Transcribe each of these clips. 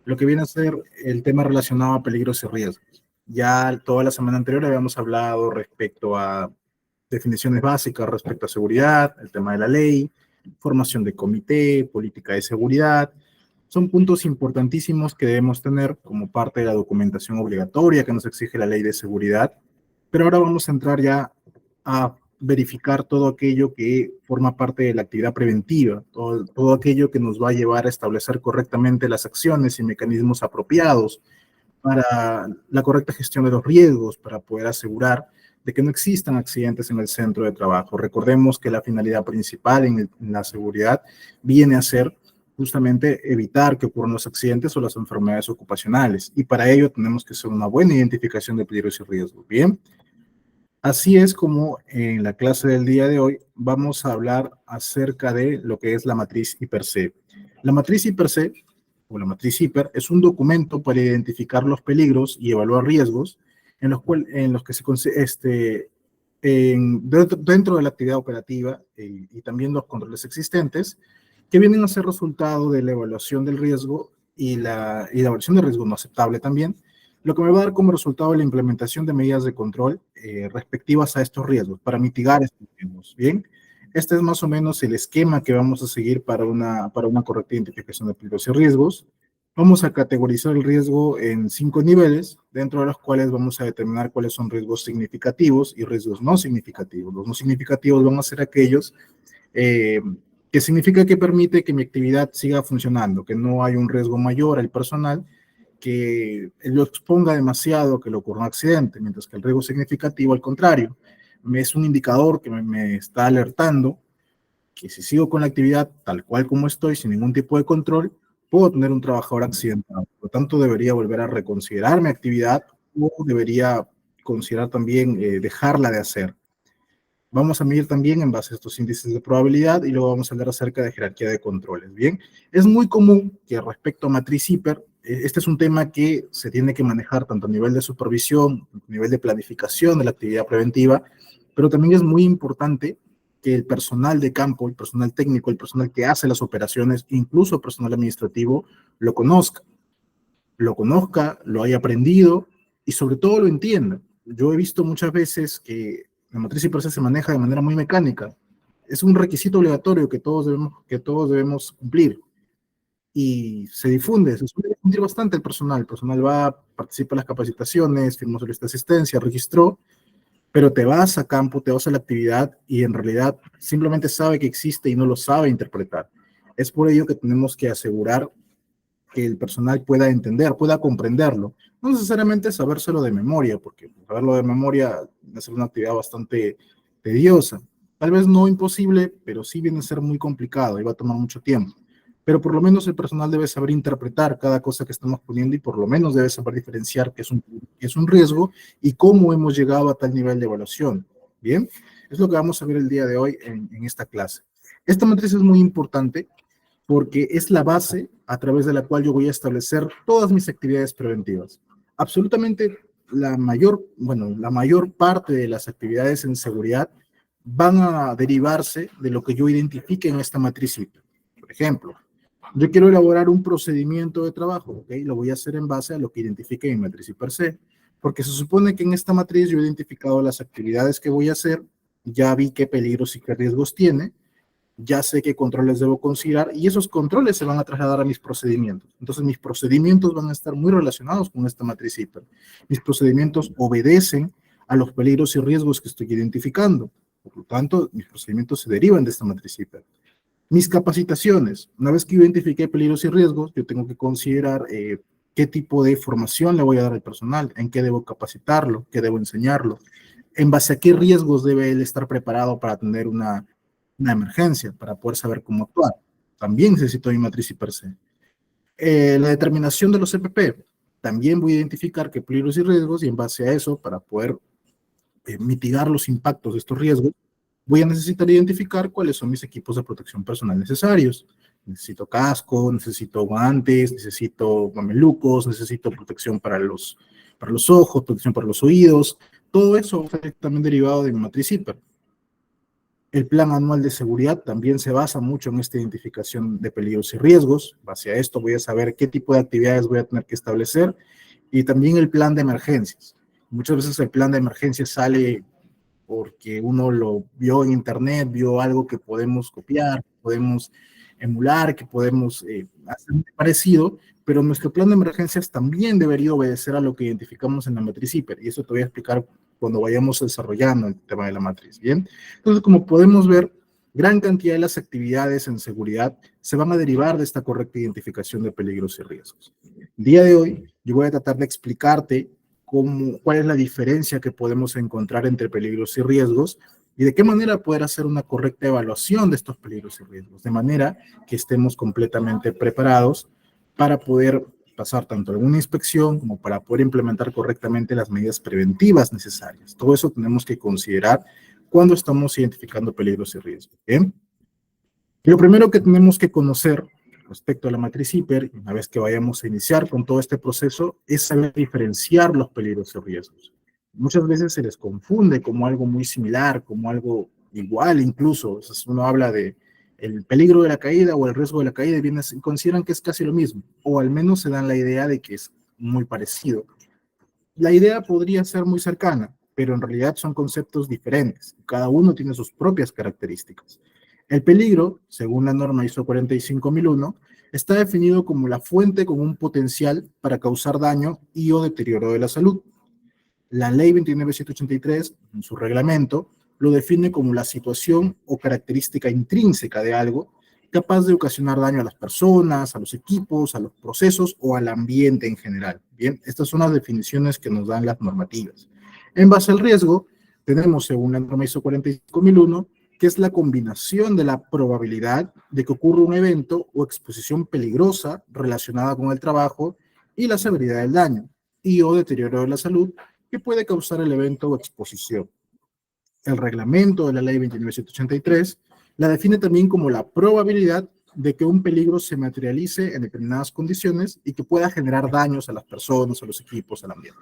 lo que viene a ser el tema relacionado a peligros y riesgos. Ya toda la semana anterior habíamos hablado respecto a definiciones básicas respecto a seguridad, el tema de la ley, formación de comité, política de seguridad. Son puntos importantísimos que debemos tener como parte de la documentación obligatoria que nos exige la ley de seguridad. Pero ahora vamos a entrar ya a verificar todo aquello que forma parte de la actividad preventiva, todo aquello que nos va a llevar a establecer correctamente las acciones y mecanismos apropiados para la correcta gestión de los riesgos, para poder asegurar de que no existan accidentes en el centro de trabajo. Recordemos que la finalidad principal en la seguridad viene a ser justamente evitar que ocurran los accidentes o las enfermedades ocupacionales, y para ello tenemos que hacer una buena identificación de peligros y riesgos. Bien, así es como en la clase del día de hoy vamos a hablar acerca de lo que es la matriz IPER-C. La matriz IPER-C, o la matriz IPER, es un documento para identificar los peligros y evaluar riesgos en los que dentro de la actividad operativa y también los controles existentes, que vienen a ser resultado de la evaluación del riesgo y la evaluación del riesgo no aceptable también, lo que me va a dar como resultado la implementación de medidas de control respectivas a estos riesgos, para mitigar estos riesgos. Bien, este es más o menos el esquema que vamos a seguir para una correcta identificación de peligros y riesgos. Vamos a categorizar el riesgo en 5 niveles, dentro de los cuales vamos a determinar cuáles son riesgos significativos y riesgos no significativos. Los no significativos van a ser aquellos que significa que permite que mi actividad siga funcionando, que no hay un riesgo mayor al personal, que lo exponga demasiado, que le ocurra un accidente, mientras que el riesgo significativo, al contrario, es un indicador que me está alertando que si sigo con la actividad tal cual como estoy, sin ningún tipo de control, puedo tener un trabajador accidentado. Por lo tanto, debería volver a reconsiderar mi actividad o debería considerar también dejarla de hacer. Vamos a medir también en base a estos índices de probabilidad y luego vamos a hablar acerca de jerarquía de controles. Bien, es muy común que respecto a matriz IPER, este es un tema que se tiene que manejar tanto a nivel de supervisión, a nivel de planificación de la actividad preventiva, pero también es muy importante que el personal de campo, el personal técnico, el personal que hace las operaciones, incluso el personal administrativo, lo conozca, lo haya aprendido y sobre todo lo entienda. Yo he visto muchas veces que la matriz IPER-C se maneja de manera muy mecánica. Es un requisito obligatorio que todos debemos cumplir y se suele difundir bastante el personal. El personal va, participa en las capacitaciones, firmó solicitud de asistencia, registró, pero te vas a campo, te vas a la actividad y en realidad simplemente sabe que existe y no lo sabe interpretar. Es por ello que tenemos que asegurar que el personal pueda entender, pueda comprenderlo. No necesariamente sabérselo de memoria, porque saberlo de memoria es una actividad bastante tediosa. Tal vez no imposible, pero sí viene a ser muy complicado y va a tomar mucho tiempo. Pero por lo menos el personal debe saber interpretar cada cosa que estamos poniendo y por lo menos debe saber diferenciar qué es un riesgo y cómo hemos llegado a tal nivel de evaluación. Bien, es lo que vamos a ver el día de hoy en esta clase. Esta matriz es muy importante porque es la base a través de la cual yo voy a establecer todas mis actividades preventivas. Absolutamente la mayor parte de las actividades en seguridad van a derivarse de lo que yo identifique en esta matriz IPER. Por ejemplo, yo quiero elaborar un procedimiento de trabajo, ¿ok? Lo voy a hacer en base a lo que identifique en mi matriz IPER-C, porque se supone que en esta matriz yo he identificado las actividades que voy a hacer, ya vi qué peligros y qué riesgos tiene, ya sé qué controles debo considerar y esos controles se van a trasladar a mis procedimientos. Entonces, mis procedimientos van a estar muy relacionados con esta matriz IPER. Mis procedimientos obedecen a los peligros y riesgos que estoy identificando. Por lo tanto, mis procedimientos se derivan de esta matriz IPER. Mis capacitaciones. Una vez que identifiqué peligros y riesgos, yo tengo que considerar qué tipo de formación le voy a dar al personal, en qué debo capacitarlo, qué debo enseñarlo, en base a qué riesgos debe él estar preparado para tener una emergencia, para poder saber cómo actuar. También necesito mi matriz IPER-C. La determinación de los CPP. También voy a identificar qué peligros y riesgos y en base a eso, para poder mitigar los impactos de estos riesgos, voy a necesitar identificar cuáles son mis equipos de protección personal necesarios. Necesito casco, necesito guantes, necesito mamelucos, necesito protección para los ojos, protección para los oídos. Todo eso va a estar también derivado de mi matriz IPER. El plan anual de seguridad también se basa mucho en esta identificación de peligros y riesgos. Base a esto voy a saber qué tipo de actividades voy a tener que establecer, y también el plan de emergencias. Muchas veces el plan de emergencias sale porque uno lo vio en internet, vio algo que podemos copiar, podemos emular, que podemos hacer parecido, pero nuestro plan de emergencias también debería obedecer a lo que identificamos en la matriz HIPER, y eso te voy a explicar cuando vayamos desarrollando el tema de la matriz, ¿bien? Entonces, como podemos ver, gran cantidad de las actividades en seguridad se van a derivar de esta correcta identificación de peligros y riesgos. El día de hoy, yo voy a tratar de explicarte cuál es la diferencia que podemos encontrar entre peligros y riesgos, y de qué manera poder hacer una correcta evaluación de estos peligros y riesgos, de manera que estemos completamente preparados para poder pasar tanto alguna inspección como para poder implementar correctamente las medidas preventivas necesarias. Todo eso tenemos que considerar cuando estamos identificando peligros y riesgos. ¿Bien? Lo primero que tenemos que conocer respecto a la matriz HIPER, una vez que vayamos a iniciar con todo este proceso, es saber diferenciar los peligros y riesgos. Muchas veces se les confunde como algo muy similar, como algo igual incluso. Uno habla de el peligro de la caída o el riesgo de la caída y consideran que es casi lo mismo, o al menos se dan la idea de que es muy parecido. La idea podría ser muy cercana, pero en realidad son conceptos diferentes. Cada uno tiene sus propias características. El peligro, según la norma ISO 45001, está definido como la fuente con un potencial para causar daño y o deterioro de la salud. La ley 29783, en su reglamento, lo define como la situación o característica intrínseca de algo capaz de ocasionar daño a las personas, a los equipos, a los procesos o al ambiente en general. Bien, estas son las definiciones que nos dan las normativas. En base al riesgo, tenemos, según la norma ISO 45001, que es la combinación de la probabilidad de que ocurra un evento o exposición peligrosa relacionada con el trabajo y la severidad del daño y o deterioro de la salud que puede causar el evento o exposición. El reglamento de la ley 29783 la define también como la probabilidad de que un peligro se materialice en determinadas condiciones y que pueda generar daños a las personas, a los equipos, al ambiente.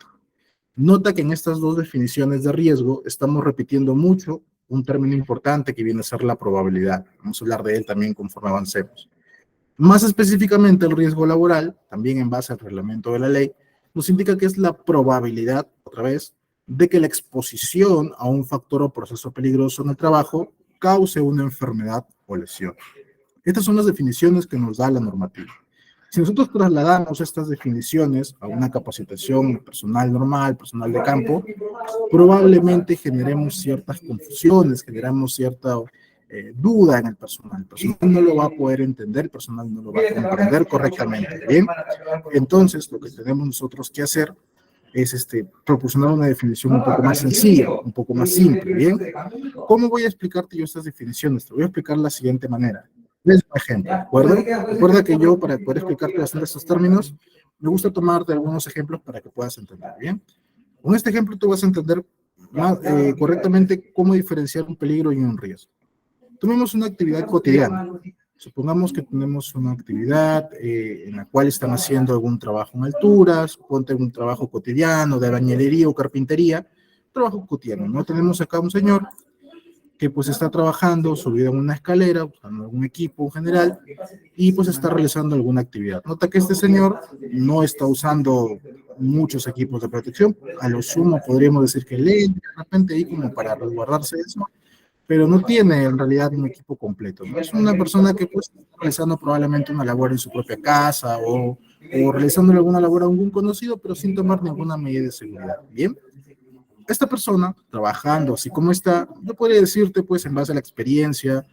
Nota que en estas dos definiciones de riesgo estamos repitiendo mucho un término importante que viene a ser la probabilidad. Vamos a hablar de él también conforme avancemos. Más específicamente, el riesgo laboral, también en base al reglamento de la ley, nos indica que es la probabilidad, otra vez, de que la exposición a un factor o proceso peligroso en el trabajo cause una enfermedad o lesión. Estas son las definiciones que nos da la normativa. Si nosotros trasladamos estas definiciones a una capacitación personal normal, personal de campo, probablemente generemos ciertas confusiones, generamos cierta duda en el personal. El personal no lo va a poder entender, el personal no lo va a comprender correctamente. Bien, entonces lo que tenemos nosotros que hacer es proporcionar una definición un poco más sencilla, un poco más simple. Bien, ¿cómo voy a explicarte yo estas definiciones? Te voy a explicar de la siguiente manera. Es un ejemplo, ¿de acuerdo? Recuerda que yo, para poder explicarte bastante estos términos, me gusta tomarte algunos ejemplos para que puedas entender, ¿bien? Con este ejemplo tú vas a entender correctamente cómo diferenciar un peligro y un riesgo. Tomemos una actividad cotidiana. Supongamos que tenemos una actividad en la cual están haciendo algún trabajo en alturas, ponte un trabajo cotidiano de albañilería o carpintería, trabajo cotidiano, ¿no? Tenemos acá un señor que pues está trabajando subido en una escalera, usando algún equipo en general, y pues está realizando alguna actividad. Nota que este señor no está usando muchos equipos de protección, a lo sumo podríamos decir que lente, de repente ahí como para resguardarse de eso, pero no tiene en realidad un equipo completo, ¿no? Es una persona que pues está realizando probablemente una labor en su propia casa o realizando alguna labor a algún conocido, pero sin tomar ninguna medida de seguridad, ¿bien? Esta persona, trabajando así como está, yo podría decirte, pues, en base a la experiencia,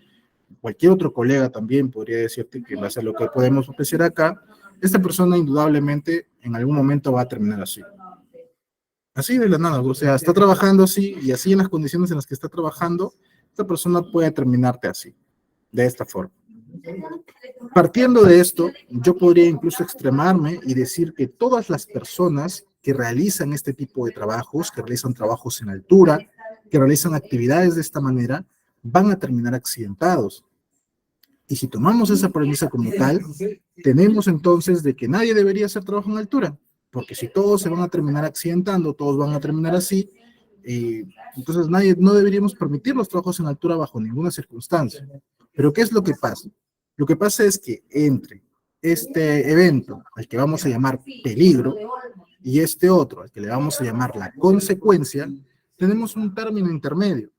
cualquier otro colega también podría decirte que en base a lo que podemos ofrecer acá, esta persona indudablemente en algún momento va a terminar así. Así de la nada, o sea, está trabajando así y así en las condiciones en las que está trabajando, esta persona puede terminarte así, de esta forma. Partiendo de esto, yo podría incluso extremarme y decir que todas las personas que realizan este tipo de trabajos, que realizan trabajos en altura, que realizan actividades de esta manera, van a terminar accidentados. Y si tomamos esa premisa como tal, tenemos entonces de que nadie debería hacer trabajo en altura, porque si todos se van a terminar accidentando, todos van a terminar así, Entonces no deberíamos permitir los trabajos en altura bajo ninguna circunstancia. Pero ¿qué es lo que pasa? Lo que pasa es que entre este evento, al que vamos a llamar peligro, y este otro, al que le vamos a llamar la consecuencia, tenemos un término intermedio.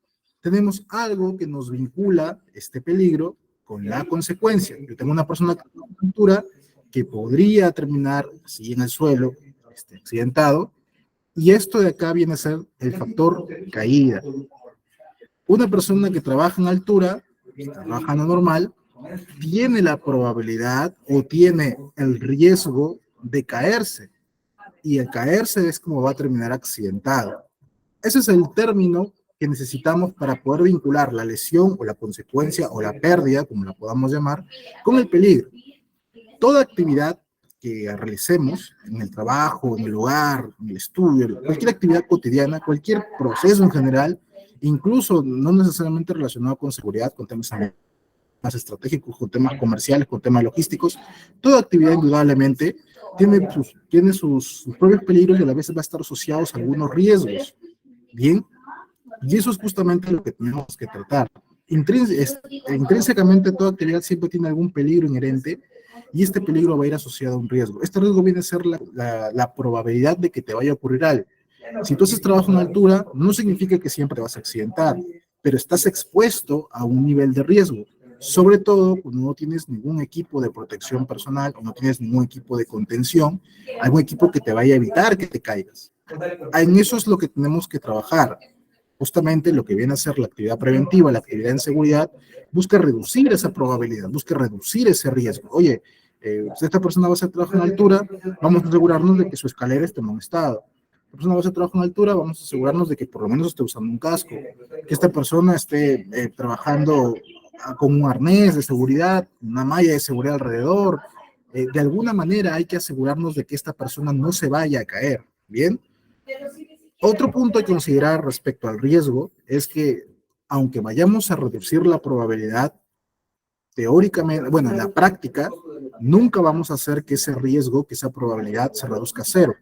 Tenemos algo que nos vincula este peligro con la consecuencia. Yo tengo una persona con altura que podría terminar así en el suelo, accidentado, y esto de acá viene a ser el factor caída. Una persona que trabaja en altura, trabajando normal, tiene la probabilidad o tiene el riesgo de caerse, y el caerse es como va a terminar accidentado. Ese es el término que necesitamos para poder vincular la lesión o la consecuencia o la pérdida, como la podamos llamar, con el peligro. Toda actividad que realicemos en el trabajo, en el hogar, en el estudio, cualquier actividad cotidiana, cualquier proceso en general, incluso no necesariamente relacionado con seguridad, con temas más estratégicos, con temas comerciales, con temas logísticos, toda actividad indudablemente tiene sus propios peligros y a la vez va a estar asociados a algunos riesgos. Bien, y eso es justamente lo que tenemos que tratar. Intrínsecamente toda actividad siempre tiene algún peligro inherente y este peligro va a ir asociado a un riesgo. Este riesgo viene a ser la probabilidad de que te vaya a ocurrir algo. Si tú haces trabajo en altura, no significa que siempre te vas a accidentar, pero estás expuesto a un nivel de riesgo, sobre todo cuando no tienes ningún equipo de protección personal o no tienes ningún equipo de contención, algún equipo que te vaya a evitar que te caigas. En eso es lo que tenemos que trabajar. Justamente lo que viene a ser la actividad preventiva, la actividad en seguridad, busca reducir esa probabilidad, busca reducir ese riesgo. Oye, si esta persona va a hacer trabajo en altura, vamos a asegurarnos de que su escalera esté en buen estado. La persona va a hacer trabajo en altura, vamos a asegurarnos de que por lo menos esté usando un casco, que esta persona esté trabajando con un arnés de seguridad, una malla de seguridad alrededor. De alguna manera hay que asegurarnos de que esta persona no se vaya a caer, ¿bien? Otro punto a considerar respecto al riesgo es que, aunque vayamos a reducir la probabilidad, teóricamente, bueno, en la práctica, nunca vamos a hacer que ese riesgo, que esa probabilidad se reduzca a cero.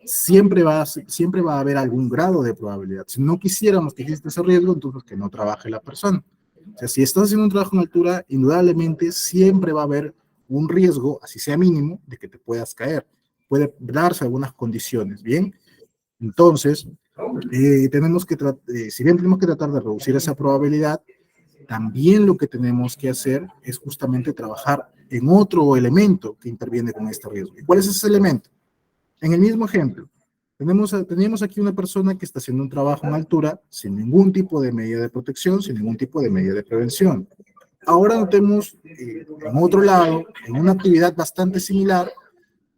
Siempre va a haber algún grado de probabilidad. Si no quisiéramos que exista ese riesgo, entonces que no trabaje la persona. O sea, si estás haciendo un trabajo en altura, indudablemente siempre va a haber un riesgo, así sea mínimo, de que te puedas caer. Puede darse algunas condiciones, ¿bien? Entonces, si bien tenemos que tratar de reducir esa probabilidad, también lo que tenemos que hacer es justamente trabajar en otro elemento que interviene con este riesgo. ¿Y cuál es ese elemento? En el mismo ejemplo, teníamos aquí una persona que está haciendo un trabajo en altura sin ningún tipo de medida de protección, sin ningún tipo de medida de prevención. Ahora notemos en otro lado, en una actividad bastante similar,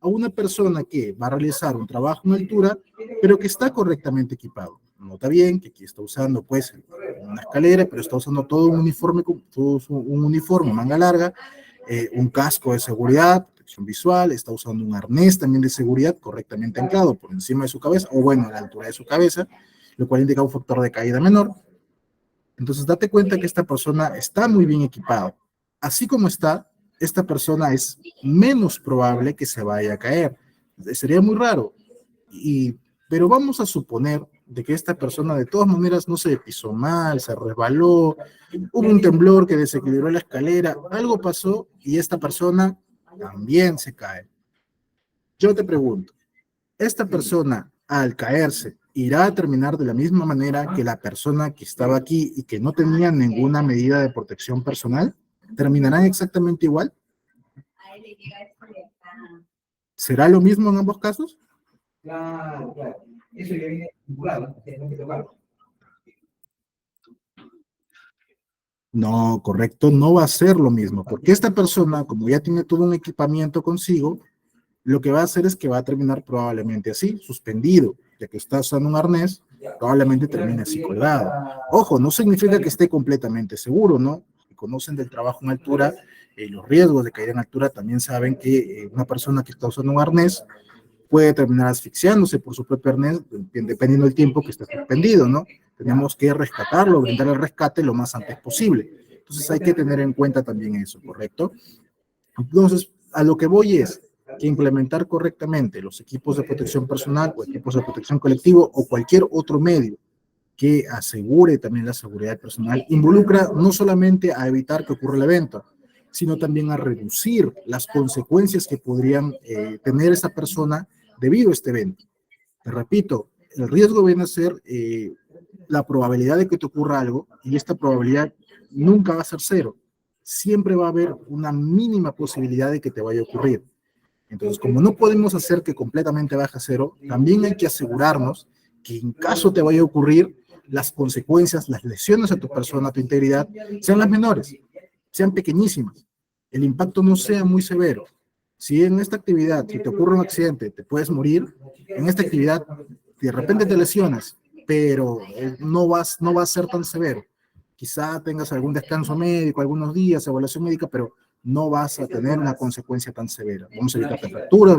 a una persona que va a realizar un trabajo en altura, pero que está correctamente equipado. Nota bien que aquí está usando pues una escalera, pero está usando todo un uniforme, manga larga, un casco de seguridad, protección visual, está usando un arnés también de seguridad correctamente anclado por encima de su cabeza, o bueno, a la altura de su cabeza, lo cual indica un factor de caída menor. Entonces date cuenta que esta persona está muy bien equipada. Así como está, esta persona es menos probable que se vaya a caer. Sería muy raro, pero vamos a suponer de que esta persona de todas maneras no se pisó mal, se resbaló, hubo un temblor que desequilibró la escalera, algo pasó y esta persona también se cae. Yo te pregunto, ¿esta persona al caerse irá a terminar de la misma manera que la persona que estaba aquí y que no tenía ninguna medida de protección personal? ¿Terminarán exactamente igual? ¿Será lo mismo en ambos casos? Claro, claro. Eso ya viene vinculado, tenemos que tocarlo. No, correcto, no va a ser lo mismo, porque esta persona, como ya tiene todo un equipamiento consigo, lo que va a hacer es que va a terminar probablemente así, suspendido, ya que está usando un arnés, probablemente termine así colgado. Ojo, no significa que esté completamente seguro, ¿no? Si conocen del trabajo en altura, los riesgos de caer en altura, también saben que una persona que está usando un arnés puede terminar asfixiándose por su propio arnés, dependiendo del tiempo que esté suspendido, ¿no? Tenemos que rescatarlo, brindar el rescate lo más antes posible. Entonces hay que tener en cuenta también eso, ¿correcto? Entonces, a lo que voy es que implementar correctamente los equipos de protección personal o equipos de protección colectivo o cualquier otro medio que asegure también la seguridad personal, involucra no solamente a evitar que ocurra el evento, sino también a reducir las consecuencias que podrían tener esa persona debido a este evento. Te repito, el riesgo viene a ser la probabilidad de que te ocurra algo, y esta probabilidad nunca va a ser cero. Siempre va a haber una mínima posibilidad de que te vaya a ocurrir. Entonces, como no podemos hacer que completamente baje a cero, también hay que asegurarnos que en caso te vaya a ocurrir, las consecuencias, las lesiones a tu persona, a tu integridad, sean las menores, sean pequeñísimas. El impacto no sea muy severo. Si en esta actividad, si te ocurre un accidente, te puedes morir, en esta actividad de repente te lesionas, pero no va a ser tan severo. Quizá tengas algún descanso médico, algunos días, evaluación médica, pero no vas a tener una consecuencia tan severa. Vamos a evitar fracturas,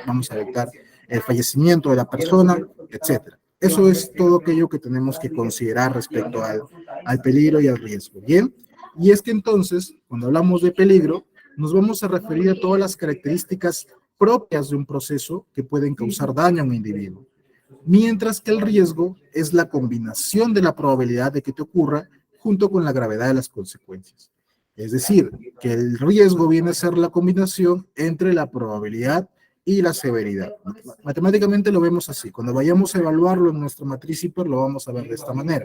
vamos a evitar el fallecimiento de la persona, etcétera. Eso es todo aquello que tenemos que considerar respecto al peligro y al riesgo. Bien, y es que entonces, cuando hablamos de peligro, nos vamos a referir a todas las características propias de un proceso que pueden causar daño a un individuo. Mientras que el riesgo es la combinación de la probabilidad de que te ocurra junto con la gravedad de las consecuencias. Es decir, que el riesgo viene a ser la combinación entre la probabilidad y la severidad. Matemáticamente lo vemos así. Cuando vayamos a evaluarlo en nuestra matriz hiper, lo vamos a ver de esta manera.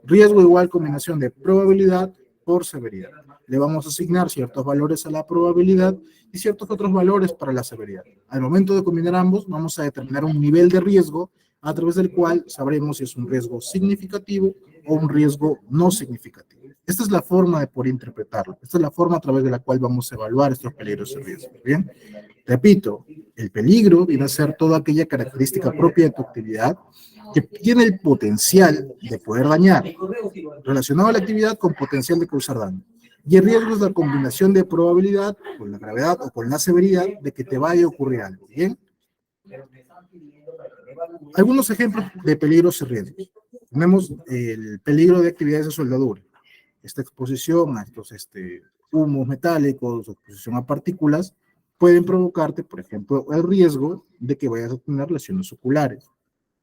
Riesgo igual combinación de probabilidad por severidad. Le vamos a asignar ciertos valores a la probabilidad y ciertos otros valores para la severidad. Al momento de combinar ambos, vamos a determinar un nivel de riesgo a través del cual sabremos si es un riesgo significativo o un riesgo no significativo. Esta es la forma de poder interpretarlo. Esta es la forma a través de la cual vamos a evaluar estos peligros y riesgos. Bien, repito, el peligro viene a ser toda aquella característica propia de tu actividad que tiene el potencial de poder dañar, relacionado a la actividad con potencial de causar daño. Y el riesgo es la combinación de probabilidad con la gravedad o con la severidad de que te vaya a ocurrir algo. Bien, algunos ejemplos de peligros y riesgos. Tenemos el peligro de actividades de soldadura. Esta exposición a estos humos metálicos, exposición a partículas, pueden provocarte, por ejemplo, el riesgo de que vayas a tener lesiones oculares.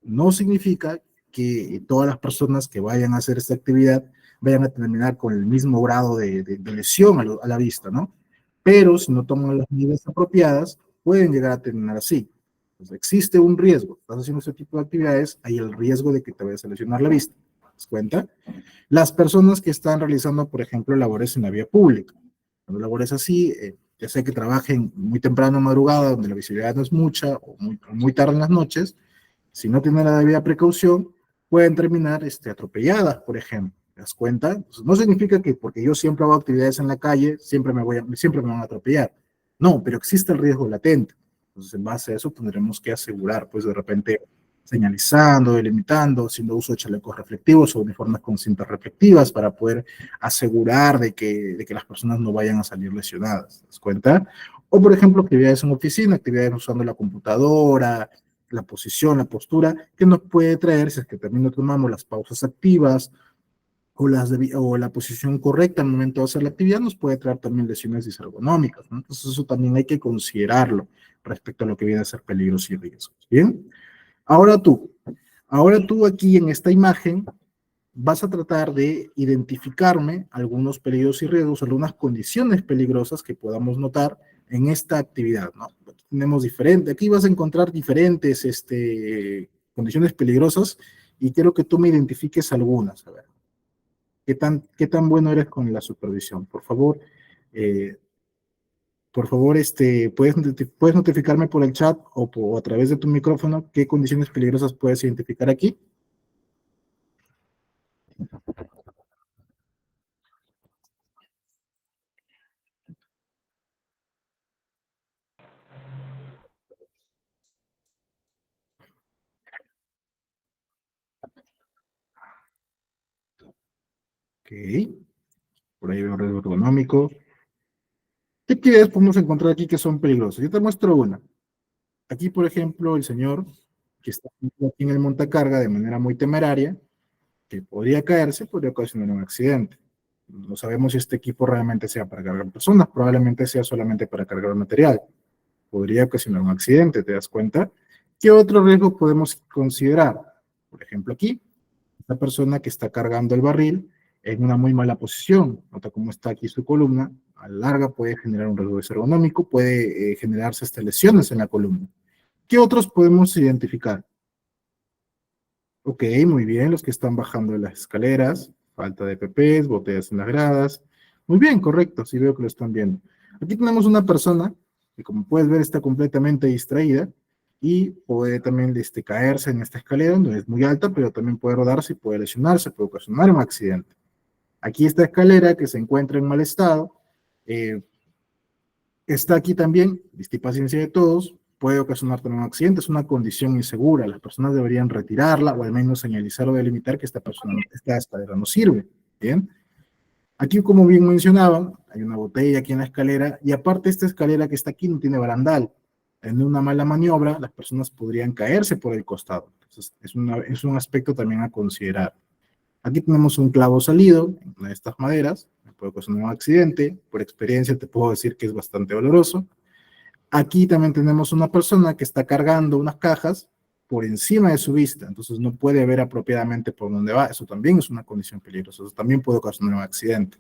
No significa que todas las personas que vayan a hacer esta actividad vayan a terminar con el mismo grado de lesión a la vista, ¿no? Pero si no toman las medidas apropiadas, pueden llegar a terminar así. Entonces, existe un riesgo. Estás haciendo este tipo de actividades, hay el riesgo de que te vayas a lesionar la vista. ¿Te das cuenta? Las personas que están realizando, por ejemplo, labores en la vía pública. Cuando labores así, ya sea que trabajen muy temprano en madrugada, donde la visibilidad no es mucha, o muy tarde en las noches, si no tienen la debida precaución, pueden terminar atropelladas, por ejemplo. ¿Te das cuenta? Entonces, no significa que porque yo siempre hago actividades en la calle, siempre me van a atropellar. No, pero existe el riesgo latente. Entonces, en base a eso, tendremos que asegurar, pues de repente, señalizando, delimitando, haciendo uso de chalecos reflectivos o uniformes con cintas reflectivas para poder asegurar de que las personas no vayan a salir lesionadas. ¿Te das cuenta? O, por ejemplo, actividades en oficina, actividades usando la computadora, la posición, la postura, que nos puede traer, si es que también no tomamos las pausas activas o la posición correcta al momento de hacer la actividad, nos puede traer también lesiones disergonómicas, ¿no? Entonces eso también hay que considerarlo respecto a lo que viene a ser peligros y riesgos. Bien, ahora tú aquí en esta imagen vas a tratar de identificarme algunos peligros y riesgos, algunas condiciones peligrosas que podamos notar en esta actividad, ¿no? Tenemos aquí vas a encontrar diferentes condiciones peligrosas y quiero que tú me identifiques algunas. A ver, ¿qué tan bueno eres con la supervisión? Eh, por favor, puedes notificarme por el chat o a través de tu micrófono qué condiciones peligrosas puedes identificar aquí. Ok, por ahí veo un riesgo ergonómico. ¿Qué actividades podemos encontrar aquí que son peligrosas? Yo te muestro una. Aquí, por ejemplo, el señor que está aquí en el montacarga de manera muy temeraria, que podría caerse, podría ocasionar un accidente. No sabemos si este equipo realmente sea para cargar personas, probablemente sea solamente para cargar material. Podría ocasionar un accidente, ¿te das cuenta? ¿Qué otro riesgo podemos considerar? Por ejemplo, aquí, esta persona que está cargando el barril en una muy mala posición. Nota cómo está aquí su columna. A la larga puede generar un riesgo ergonómico, puede generarse hasta lesiones en la columna. ¿Qué otros podemos identificar? Ok, muy bien, los que están bajando de las escaleras, falta de PPs, botellas en las gradas. Muy bien, correcto, sí veo que lo están viendo. Aquí tenemos una persona que, como puedes ver, está completamente distraída y puede también caerse en esta escalera, no es muy alta, pero también puede rodarse y puede lesionarse, puede ocasionar un accidente. Aquí esta escalera que se encuentra en mal estado, eh, está aquí también, vista y paciencia de todos, puede ocasionar también un accidente, es una condición insegura, las personas deberían retirarla o al menos señalizar o delimitar que esta escalera no sirve, ¿bien? Aquí, como bien mencionaban, hay una botella aquí en la escalera y aparte esta escalera que está aquí no tiene barandal. En una mala maniobra, las personas podrían caerse por el costado. Entonces, es un aspecto también a considerar. Aquí tenemos un clavo salido en una de estas maderas, puede ocasionar un accidente, por experiencia te puedo decir que es bastante doloroso. Aquí también tenemos una persona que está cargando unas cajas por encima de su vista, entonces no puede ver apropiadamente por dónde va, eso también es una condición peligrosa, eso también puede ocasionar un accidente.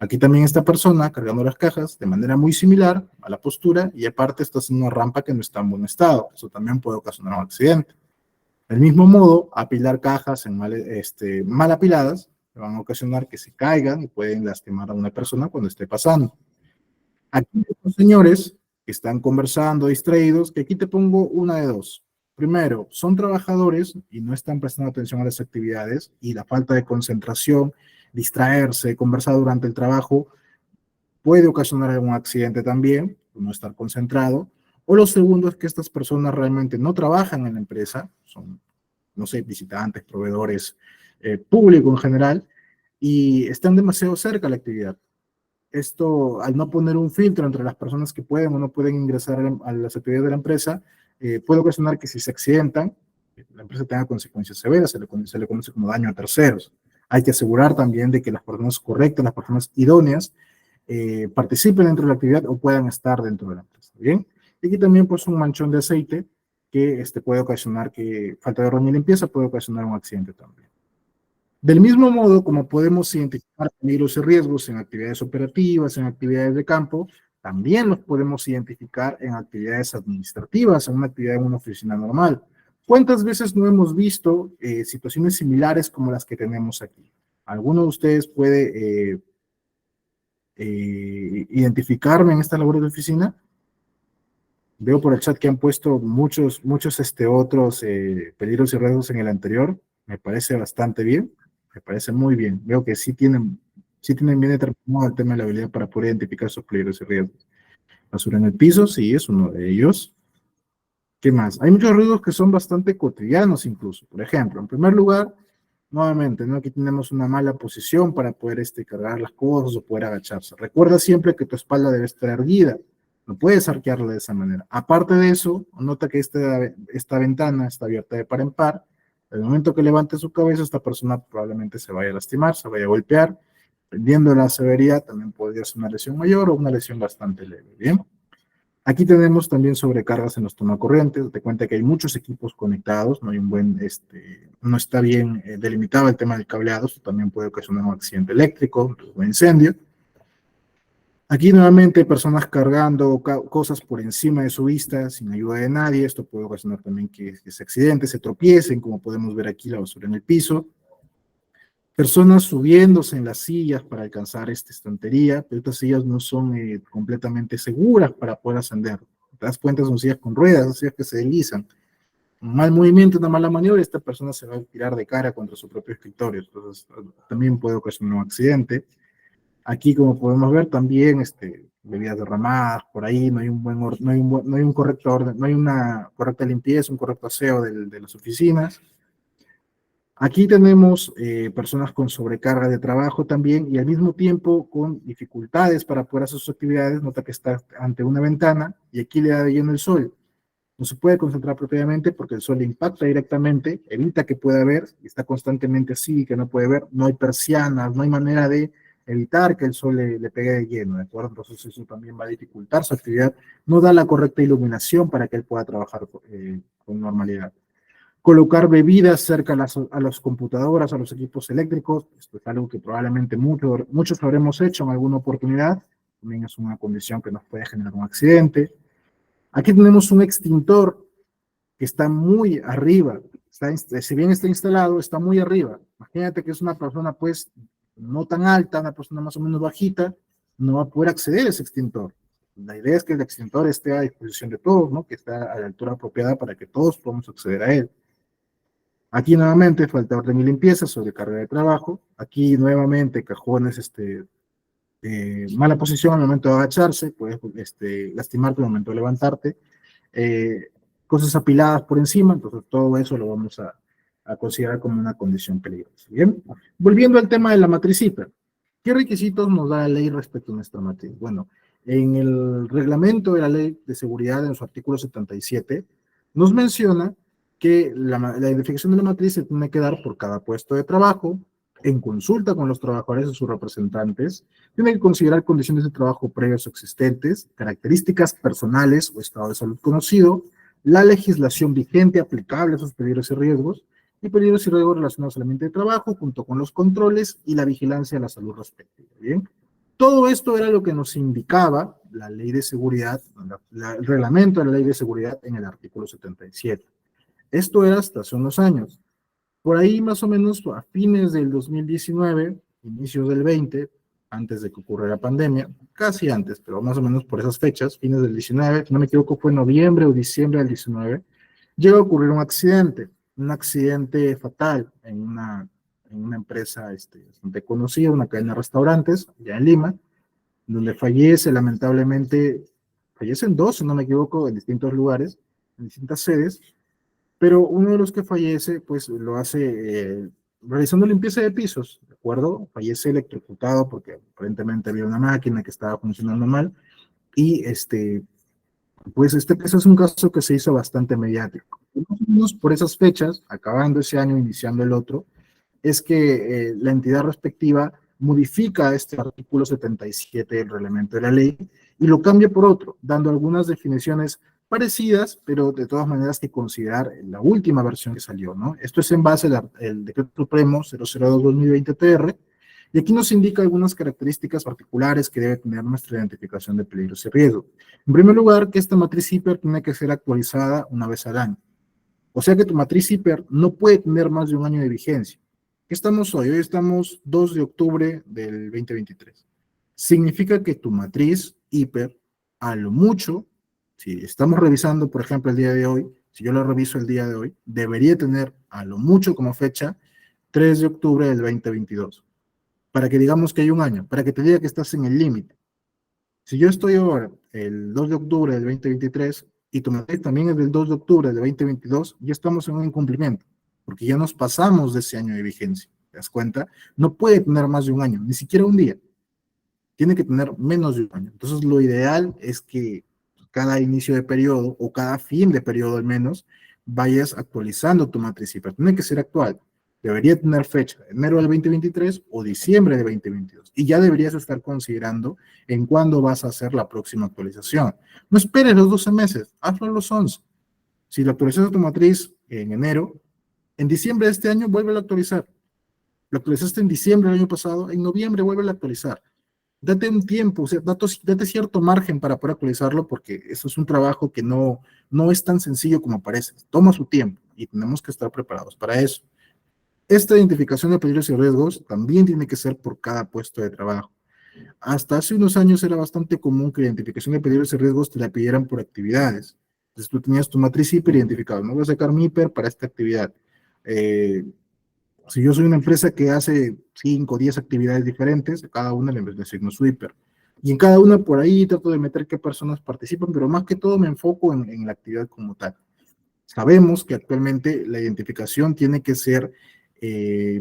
Aquí también esta persona cargando las cajas de manera muy similar a la postura y aparte está en una rampa que no está en buen estado, eso también puede ocasionar un accidente. Del mismo modo, apilar cajas mal apiladas van a ocasionar que se caigan y pueden lastimar a una persona cuando esté pasando. Aquí los señores que están conversando, distraídos, que aquí te pongo una de dos. Primero, son trabajadores y no están prestando atención a las actividades y la falta de concentración, distraerse, conversar durante el trabajo puede ocasionar un accidente también, no estar concentrado. O lo segundo es que estas personas realmente no trabajan en la empresa, son, no sé, visitantes, proveedores, público en general, y están demasiado cerca a la actividad. Esto, al no poner un filtro entre las personas que pueden o no pueden ingresar a las actividades de la empresa, puede ocasionar que si se accidentan, la empresa tenga consecuencias severas, se le conoce como daño a terceros. Hay que asegurar también de que las personas correctas, las personas idóneas, participen dentro de la actividad o puedan estar dentro de la empresa. ¿Bien? Y aquí también pues un manchón de aceite que puede ocasionar que falta de orden y limpieza puede ocasionar un accidente también. Del mismo modo, como podemos identificar peligros y riesgos en actividades operativas, en actividades de campo, también los podemos identificar en actividades administrativas, en una actividad en una oficina normal. ¿Cuántas veces no hemos visto situaciones similares como las que tenemos aquí? ¿Alguno de ustedes puede identificarme en esta labor de oficina? Veo por el chat que han puesto muchos otros peligros y riesgos en el anterior. Me parece bastante bien. Me parece muy bien. Veo que sí tienen bien determinado el tema de la habilidad para poder identificar esos peligros y riesgos. Basura en el piso, sí, es uno de ellos. ¿Qué más? Hay muchos riesgos que son bastante cotidianos incluso. Por ejemplo, en primer lugar, nuevamente, ¿no? Aquí tenemos una mala posición para poder cargar las cosas o poder agacharse. Recuerda siempre que tu espalda debe estar erguida. No puedes arquearla de esa manera. Aparte de eso, nota que esta ventana está abierta de par en par. En el momento que levante su cabeza, esta persona probablemente se vaya a lastimar, se vaya a golpear. Dependiendo de la severidad, también podría ser una lesión mayor o una lesión bastante leve. Bien. Aquí tenemos también sobrecargas en los tomacorrientes. Te cuenta que hay muchos equipos conectados, no hay no está bien delimitado el tema del cableado, esto también puede ocasionar un accidente eléctrico, un incendio. Aquí nuevamente personas cargando cosas por encima de su vista sin ayuda de nadie, esto puede ocasionar también que se accidenten, se tropiecen, como podemos ver aquí la basura en el piso. Personas subiéndose en las sillas para alcanzar esta estantería, pero estas sillas no son completamente seguras para poder ascender. Te das cuenta, son sillas con ruedas, son sillas que se deslizan. Un mal movimiento, una mala maniobra, esta persona se va a tirar de cara contra su propio escritorio. Entonces, también puede ocasionar un accidente. Aquí, como podemos ver, también bebidas derramadas por ahí, no hay no hay un correcto orden, no hay una correcta limpieza, un correcto aseo de las oficinas. Aquí tenemos personas con sobrecarga de trabajo también y al mismo tiempo con dificultades para poder hacer sus actividades. Nota que está ante una ventana y aquí le da de lleno el sol. No se puede concentrar propiamente porque el sol le impacta directamente, evita que pueda ver, y está constantemente así, que no puede ver. No hay persianas, no hay manera de evitar que el sol le pegue de lleno, ¿de acuerdo? Entonces eso también va a dificultar su actividad. No da la correcta iluminación para que él pueda trabajar con normalidad. Colocar bebidas cerca a las computadoras, a los equipos eléctricos, esto es algo que probablemente muchos habremos hecho en alguna oportunidad, también es una condición que nos puede generar un accidente. Aquí tenemos un extintor que está muy arriba, si bien está instalado, está muy arriba. Imagínate que es una persona pues no tan alta, una persona más o menos bajita, no va a poder acceder a ese extintor. La idea es que el extintor esté a disposición de todos, ¿no? Que esté a la altura apropiada para que todos podamos acceder a él. Aquí nuevamente falta orden y limpieza, sobrecarga de trabajo. Aquí nuevamente cajones, mala posición al momento de agacharse, puedes lastimarte al momento de levantarte. Cosas apiladas por encima, entonces todo eso lo vamos a considerar como una condición peligrosa. Bien, volviendo al tema de la matriz CIPER, ¿qué requisitos nos da la ley respecto a nuestra matriz? Bueno, en el reglamento de la ley de seguridad, en su artículo 77, nos menciona que la identificación de la matriz se tiene que dar por cada puesto de trabajo, en consulta con los trabajadores y sus representantes, tiene que considerar condiciones de trabajo previas o existentes, características personales o estado de salud conocido, la legislación vigente aplicable a esos peligros y riesgos relacionados al ambiente de trabajo, junto con los controles y la vigilancia de la salud respectiva. Bien, todo esto era lo que nos indicaba la ley de seguridad, el reglamento de la ley de seguridad en el artículo 77. Esto era hasta hace unos años. Por ahí más o menos a fines del 2019, inicios del 20, antes de que ocurriera la pandemia, casi antes, pero más o menos por esas fechas, fines del 19, si no me equivoco fue noviembre o diciembre del 19, llega a ocurrir un accidente fatal en una empresa bastante conocida, una cadena de restaurantes, ya en Lima, donde lamentablemente, fallecen dos, si no me equivoco, en distintos lugares, en distintas sedes, pero uno de los que fallece, pues lo hace realizando limpieza de pisos, ¿de acuerdo? Fallece electrocutado porque aparentemente había una máquina que estaba funcionando mal, y pues este es un caso que se hizo bastante mediático. Más o menos por esas fechas, acabando ese año, iniciando el otro, es que la entidad respectiva modifica este artículo 77 del reglamento de la ley y lo cambia por otro, dando algunas definiciones parecidas, pero de todas maneras que considerar la última versión que salió, ¿no? Esto es en base al Decreto Supremo 002-2020-TR, y aquí nos indica algunas características particulares que debe tener nuestra identificación de peligros y riesgos. En primer lugar, que esta matriz CIPER tiene que ser actualizada una vez al año. O sea que tu matriz CIPER no puede tener más de un año de vigencia. ¿Qué estamos hoy? Hoy estamos 2 de octubre del 2023. Significa que tu matriz HIPER, a lo mucho, si estamos revisando, por ejemplo, el día de hoy, si yo lo reviso el día de hoy, debería tener a lo mucho como fecha 3 de octubre del 2022. Para que digamos que hay un año, para que te diga que estás en el límite. Si yo estoy ahora el 2 de octubre del 2023 y tu matriz también es del 2 de octubre del 2022, ya estamos en un incumplimiento, porque ya nos pasamos de ese año de vigencia. ¿Te das cuenta? No puede tener más de un año, ni siquiera un día. Tiene que tener menos de un año. Entonces, lo ideal es que cada inicio de periodo o cada fin de periodo al menos vayas actualizando tu matriz, pero tiene que ser actual. Debería tener fecha, enero del 2023 o diciembre de 2022. Y ya deberías estar considerando en cuándo vas a hacer la próxima actualización. No esperes los 12 meses, hazlo a los 11. Si la actualizaste tu matriz en enero, en diciembre de este año vuelve a actualizar. Lo actualizaste en diciembre del año pasado, en noviembre vuelve a actualizar. Date un tiempo, o sea, date cierto margen para poder actualizarlo, porque eso es un trabajo que no es tan sencillo como parece. Toma su tiempo y tenemos que estar preparados para eso. Esta identificación de peligros y riesgos también tiene que ser por cada puesto de trabajo. Hasta hace unos años era bastante común que la identificación de peligros y riesgos te la pidieran por actividades. Entonces tú tenías tu matriz hiper identificada. No voy a sacar mi hiper para esta actividad. Si yo soy una empresa que hace 5 o 10 actividades diferentes, a cada una le asigno su hiper. Y en cada una por ahí trato de meter qué personas participan, pero más que todo me enfoco en la actividad como tal. Sabemos que actualmente la identificación tiene que ser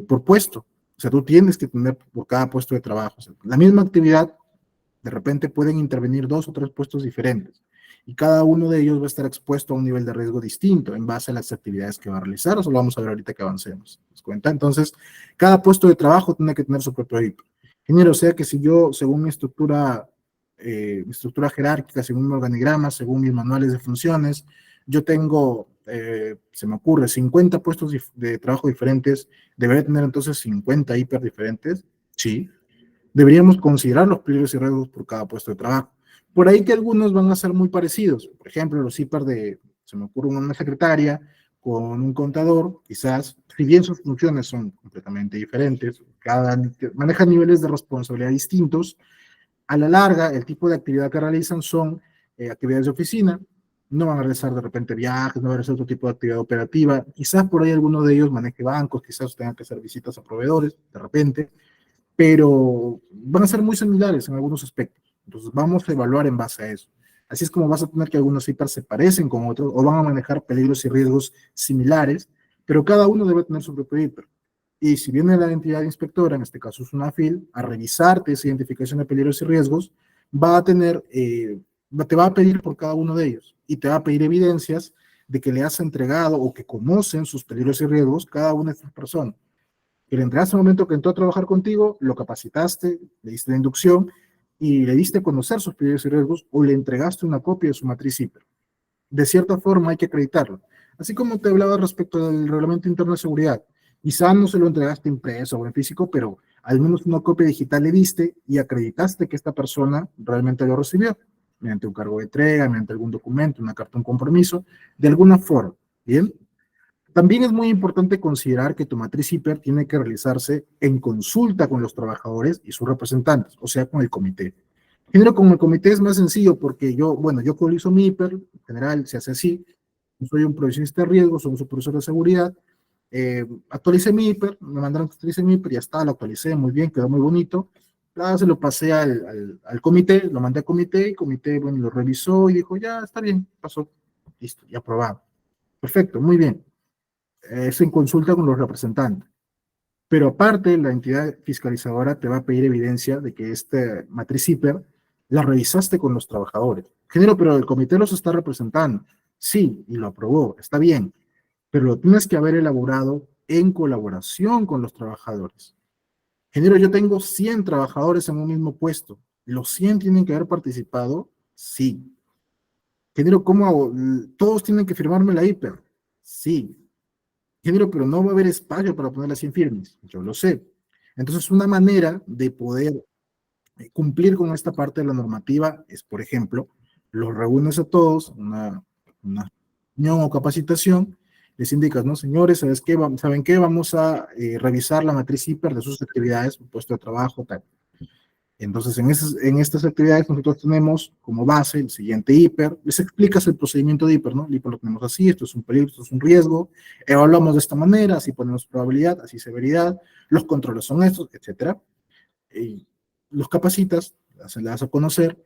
por puesto. O sea, tú tienes que tener por cada puesto de trabajo. O sea, la misma actividad, de repente pueden intervenir 2 o 3 puestos diferentes. Y cada uno de ellos va a estar expuesto a un nivel de riesgo distinto en base a las actividades que va a realizar. Eso lo vamos a ver ahorita que avancemos. ¿Te das cuenta? Entonces, cada puesto de trabajo tiene que tener su propio IP. Ingeniero, o sea que si yo, según mi estructura jerárquica, según mi organigrama, según mis manuales de funciones, yo tengo, se me ocurre, 50 puestos de trabajo diferentes, ¿debería tener entonces 50 hiper diferentes? Sí. Deberíamos considerar los peligros y riesgos por cada puesto de trabajo. Por ahí que algunos van a ser muy parecidos. Por ejemplo, los hiper de, se me ocurre una secretaria con un contador, quizás, si bien sus funciones son completamente diferentes, cada manejan niveles de responsabilidad distintos, a la larga, el tipo de actividad que realizan son actividades de oficina, no van a realizar de repente viajes, no van a realizar otro tipo de actividad operativa, quizás por ahí alguno de ellos maneje bancos, quizás tengan que hacer visitas a proveedores, de repente, pero van a ser muy similares en algunos aspectos. Entonces vamos a evaluar en base a eso. Así es como vas a tener que algunos hiper se parecen con otros o van a manejar peligros y riesgos similares, pero cada uno debe tener su propio hiper. Y si viene la entidad inspectora, en este caso es una FIL, a revisarte esa identificación de peligros y riesgos, va a tener, te va a pedir por cada uno de ellos y te va a pedir evidencias de que le has entregado o que conocen sus peligros y riesgos cada una de estas personas. Que le entregaste al momento que entró a trabajar contigo, lo capacitaste, le diste la inducción y le diste a conocer sus peligros y riesgos o le entregaste una copia de su matriz hiper. De cierta forma hay que acreditarlo. Así como te hablaba respecto del reglamento interno de seguridad, quizá no se lo entregaste impreso o en físico, pero al menos una copia digital le diste y acreditaste que esta persona realmente lo recibió, mediante un cargo de entrega, mediante algún documento, una carta, un compromiso, de alguna forma. Bien. También es muy importante considerar que tu matriz hiper tiene que realizarse en consulta con los trabajadores y sus representantes, o sea, con el comité. Género con el comité es más sencillo porque yo, bueno, yo actualizo mi hiper, en general se hace así, soy un profesionista de riesgo, soy un supervisor de seguridad, actualicé mi hiper, me mandaron que actualice mi hiper, ya está, lo actualicé muy bien, quedó muy bonito, se lo pasé al comité, lo mandé al comité, y el comité, bueno, lo revisó y dijo, ya, está bien, pasó, listo, ya aprobado. Perfecto, muy bien. Es en consulta con los representantes. Pero aparte, la entidad fiscalizadora te va a pedir evidencia de que esta matriz hiper la revisaste con los trabajadores. Género, pero el comité los está representando. Sí, y lo aprobó, está bien, pero lo tienes que haber elaborado en colaboración con los trabajadores. Género, yo tengo 100 trabajadores en un mismo puesto. ¿Los 100 tienen que haber participado? Sí. Género, ¿cómo hago? ¿Todos tienen que firmarme la hiper? Sí. Género, pero no va a haber espacio para poner las 100 firmes. Yo lo sé. Entonces, una manera de poder cumplir con esta parte de la normativa es, por ejemplo, los reúnes a todos, una reunión o capacitación, les indicas, ¿no? Señores, ¿sabes qué? ¿Saben qué? Vamos a revisar la matriz hiper de sus actividades, puesto de trabajo, tal. Entonces, en estas actividades nosotros tenemos como base el siguiente hiper, les explicas el procedimiento de hiper, ¿no? El hiper lo tenemos así, esto es un peligro, esto es un riesgo, evaluamos de esta manera, así ponemos probabilidad, así severidad, los controles son estos, etcétera. Y los capacitas, le das a conocer,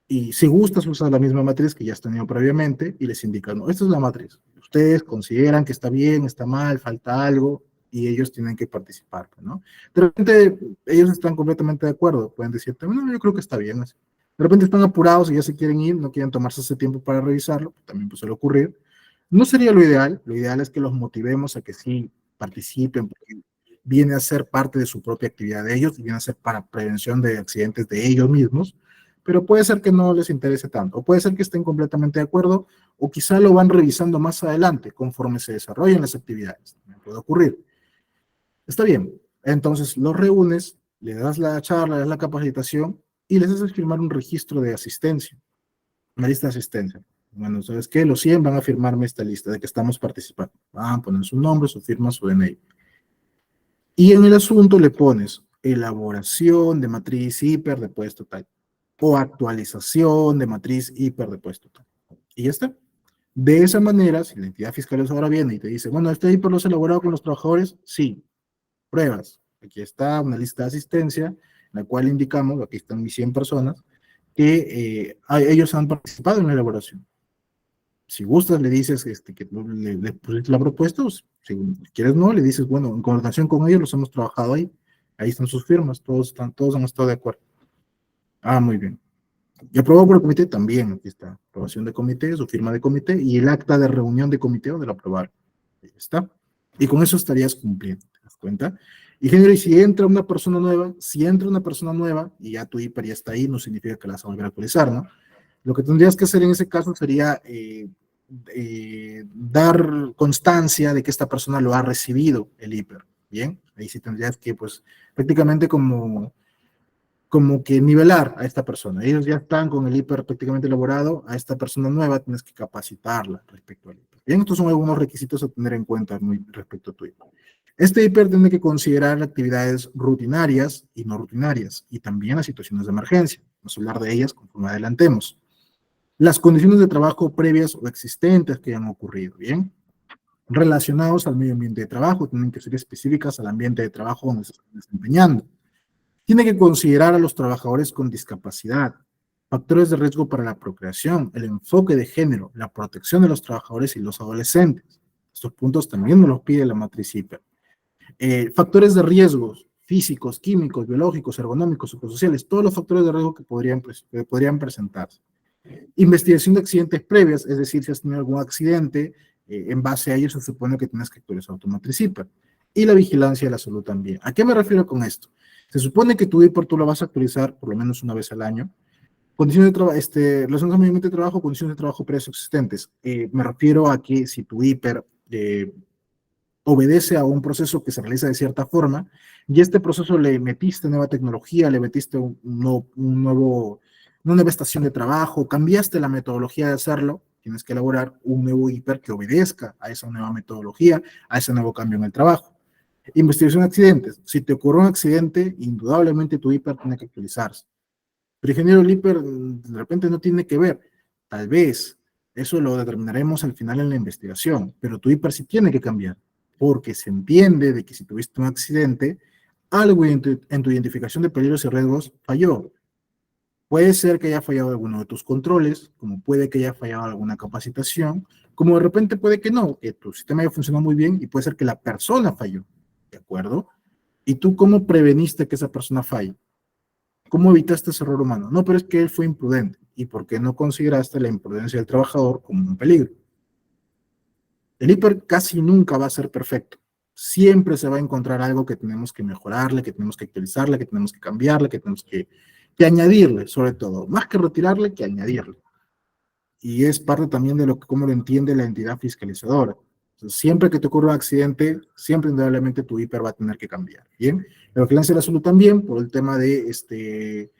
y si gustas usar la misma matriz que ya has tenido previamente, y les indicas, no, esta es la matriz. Ustedes consideran que está bien, está mal, falta algo, y ellos tienen que participar, ¿no? De repente ellos están completamente de acuerdo, pueden decirte, bueno, yo creo que está bien así. De repente están apurados y ya se quieren ir, no quieren tomarse ese tiempo para revisarlo, también pues suele ocurrir. No sería lo ideal es que los motivemos a que sí participen, porque viene a ser parte de su propia actividad de ellos, y viene a ser para prevención de accidentes de ellos mismos, pero puede ser que no les interese tanto, o puede ser que estén completamente de acuerdo, o quizá lo van revisando más adelante, conforme se desarrollen las actividades. Puede ocurrir. Está bien. Entonces los reúnes, le das la charla, le das la capacitación y les haces firmar un registro de asistencia, una lista de asistencia. Bueno, ¿sabes qué? Los 100 van a firmarme esta lista de que estamos participando. Van a poner su nombre, su firma, su DNI. Y en el asunto le pones elaboración de matriz hiper de puesto tal, o actualización de matriz hiper de puesto tal. Y ya está. De esa manera, si la entidad fiscalizadora viene y te dice, bueno, ¿este hiper lo has elaborado con los trabajadores? Sí. Pruebas. Aquí está una lista de asistencia, en la cual indicamos, aquí están mis 100 personas, que ellos han participado en la elaboración. Si gustas, le dices que le pusiste la propuesta, si quieres no, le dices, bueno, en coordinación con ellos los hemos trabajado ahí están sus firmas, todos han estado de acuerdo. Ah, muy bien. Y aprobado por el comité también, aquí está, aprobación de comité, su firma de comité y el acta de reunión de comité donde lo aprobaron. Ahí está. Y con eso estarías cumpliendo, ¿te das cuenta? Y género, y si entra una persona nueva, y ya tu hiper ya está ahí, no significa que la vas a volver a actualizar, ¿no? Lo que tendrías que hacer en ese caso sería dar constancia de que esta persona lo ha recibido el hiper. Bien, ahí sí tendrías que, pues, prácticamente como que nivelar a esta persona. Ellos ya están con el hiper prácticamente elaborado, a esta persona nueva tienes que capacitarla respecto al hiper. Bien, estos son algunos requisitos a tener en cuenta respecto a tu hiper. Este hiper tiene que considerar actividades rutinarias y no rutinarias, y también las situaciones de emergencia. Vamos a hablar de ellas conforme adelantemos. Las condiciones de trabajo previas o existentes que hayan ocurrido, ¿bien? Relacionados al medio ambiente de trabajo, tienen que ser específicas al ambiente de trabajo donde se están desempeñando. Tiene que considerar a los trabajadores con discapacidad, factores de riesgo para la procreación, el enfoque de género, la protección de los trabajadores y los adolescentes. Estos puntos también nos los pide la matriz hiper. Factores de riesgos físicos, químicos, biológicos, ergonómicos, psicosociales, todos los factores de riesgo que podrían presentarse. Investigación de accidentes previas, es decir, si has tenido algún accidente, en base a ello se supone que tienes que actualizar tu matriz hiper. Y la vigilancia de la salud también. ¿A qué me refiero con esto? Se supone que tu hiper tú lo vas a actualizar por lo menos una vez al año. Condiciones de trabajo, relaciones al medio ambiente de trabajo, condiciones de trabajo previas existentes. Me refiero a que si tu hiper obedece a un proceso que se realiza de cierta forma, y este proceso le metiste nueva tecnología, le metiste una nueva estación de trabajo, cambiaste la metodología de hacerlo, tienes que elaborar un nuevo hiper que obedezca a esa nueva metodología, a ese nuevo cambio en el trabajo. Investigación de accidentes. Si te ocurrió un accidente, indudablemente tu hiper tiene que actualizarse. Pero ingeniero, el hiper de repente no tiene que ver. Tal vez, eso lo determinaremos al final en la investigación, pero tu hiper sí tiene que cambiar, porque se entiende de que si tuviste un accidente, algo en tu identificación de peligros y riesgos falló. Puede ser que haya fallado alguno de tus controles, como puede que haya fallado alguna capacitación, como de repente puede que no, que tu sistema haya funcionado muy bien y puede ser que la persona falló, ¿de acuerdo? ¿Y tú cómo preveniste que esa persona falle? ¿Cómo evitaste ese error humano? No, pero es que él fue imprudente. ¿Y por qué no consideraste la imprudencia del trabajador como un peligro? El hiper casi nunca va a ser perfecto. Siempre se va a encontrar algo que tenemos que mejorarle, que tenemos que actualizarle, que tenemos que cambiarle, que tenemos que añadirle, sobre todo. Más que retirarle, que añadirle. Y es parte también de cómo lo entiende la entidad fiscalizadora. Entonces, siempre que te ocurra un accidente, siempre indudablemente tu hiper va a tener que cambiar. Bien, la vigilancia de la salud también, por el tema de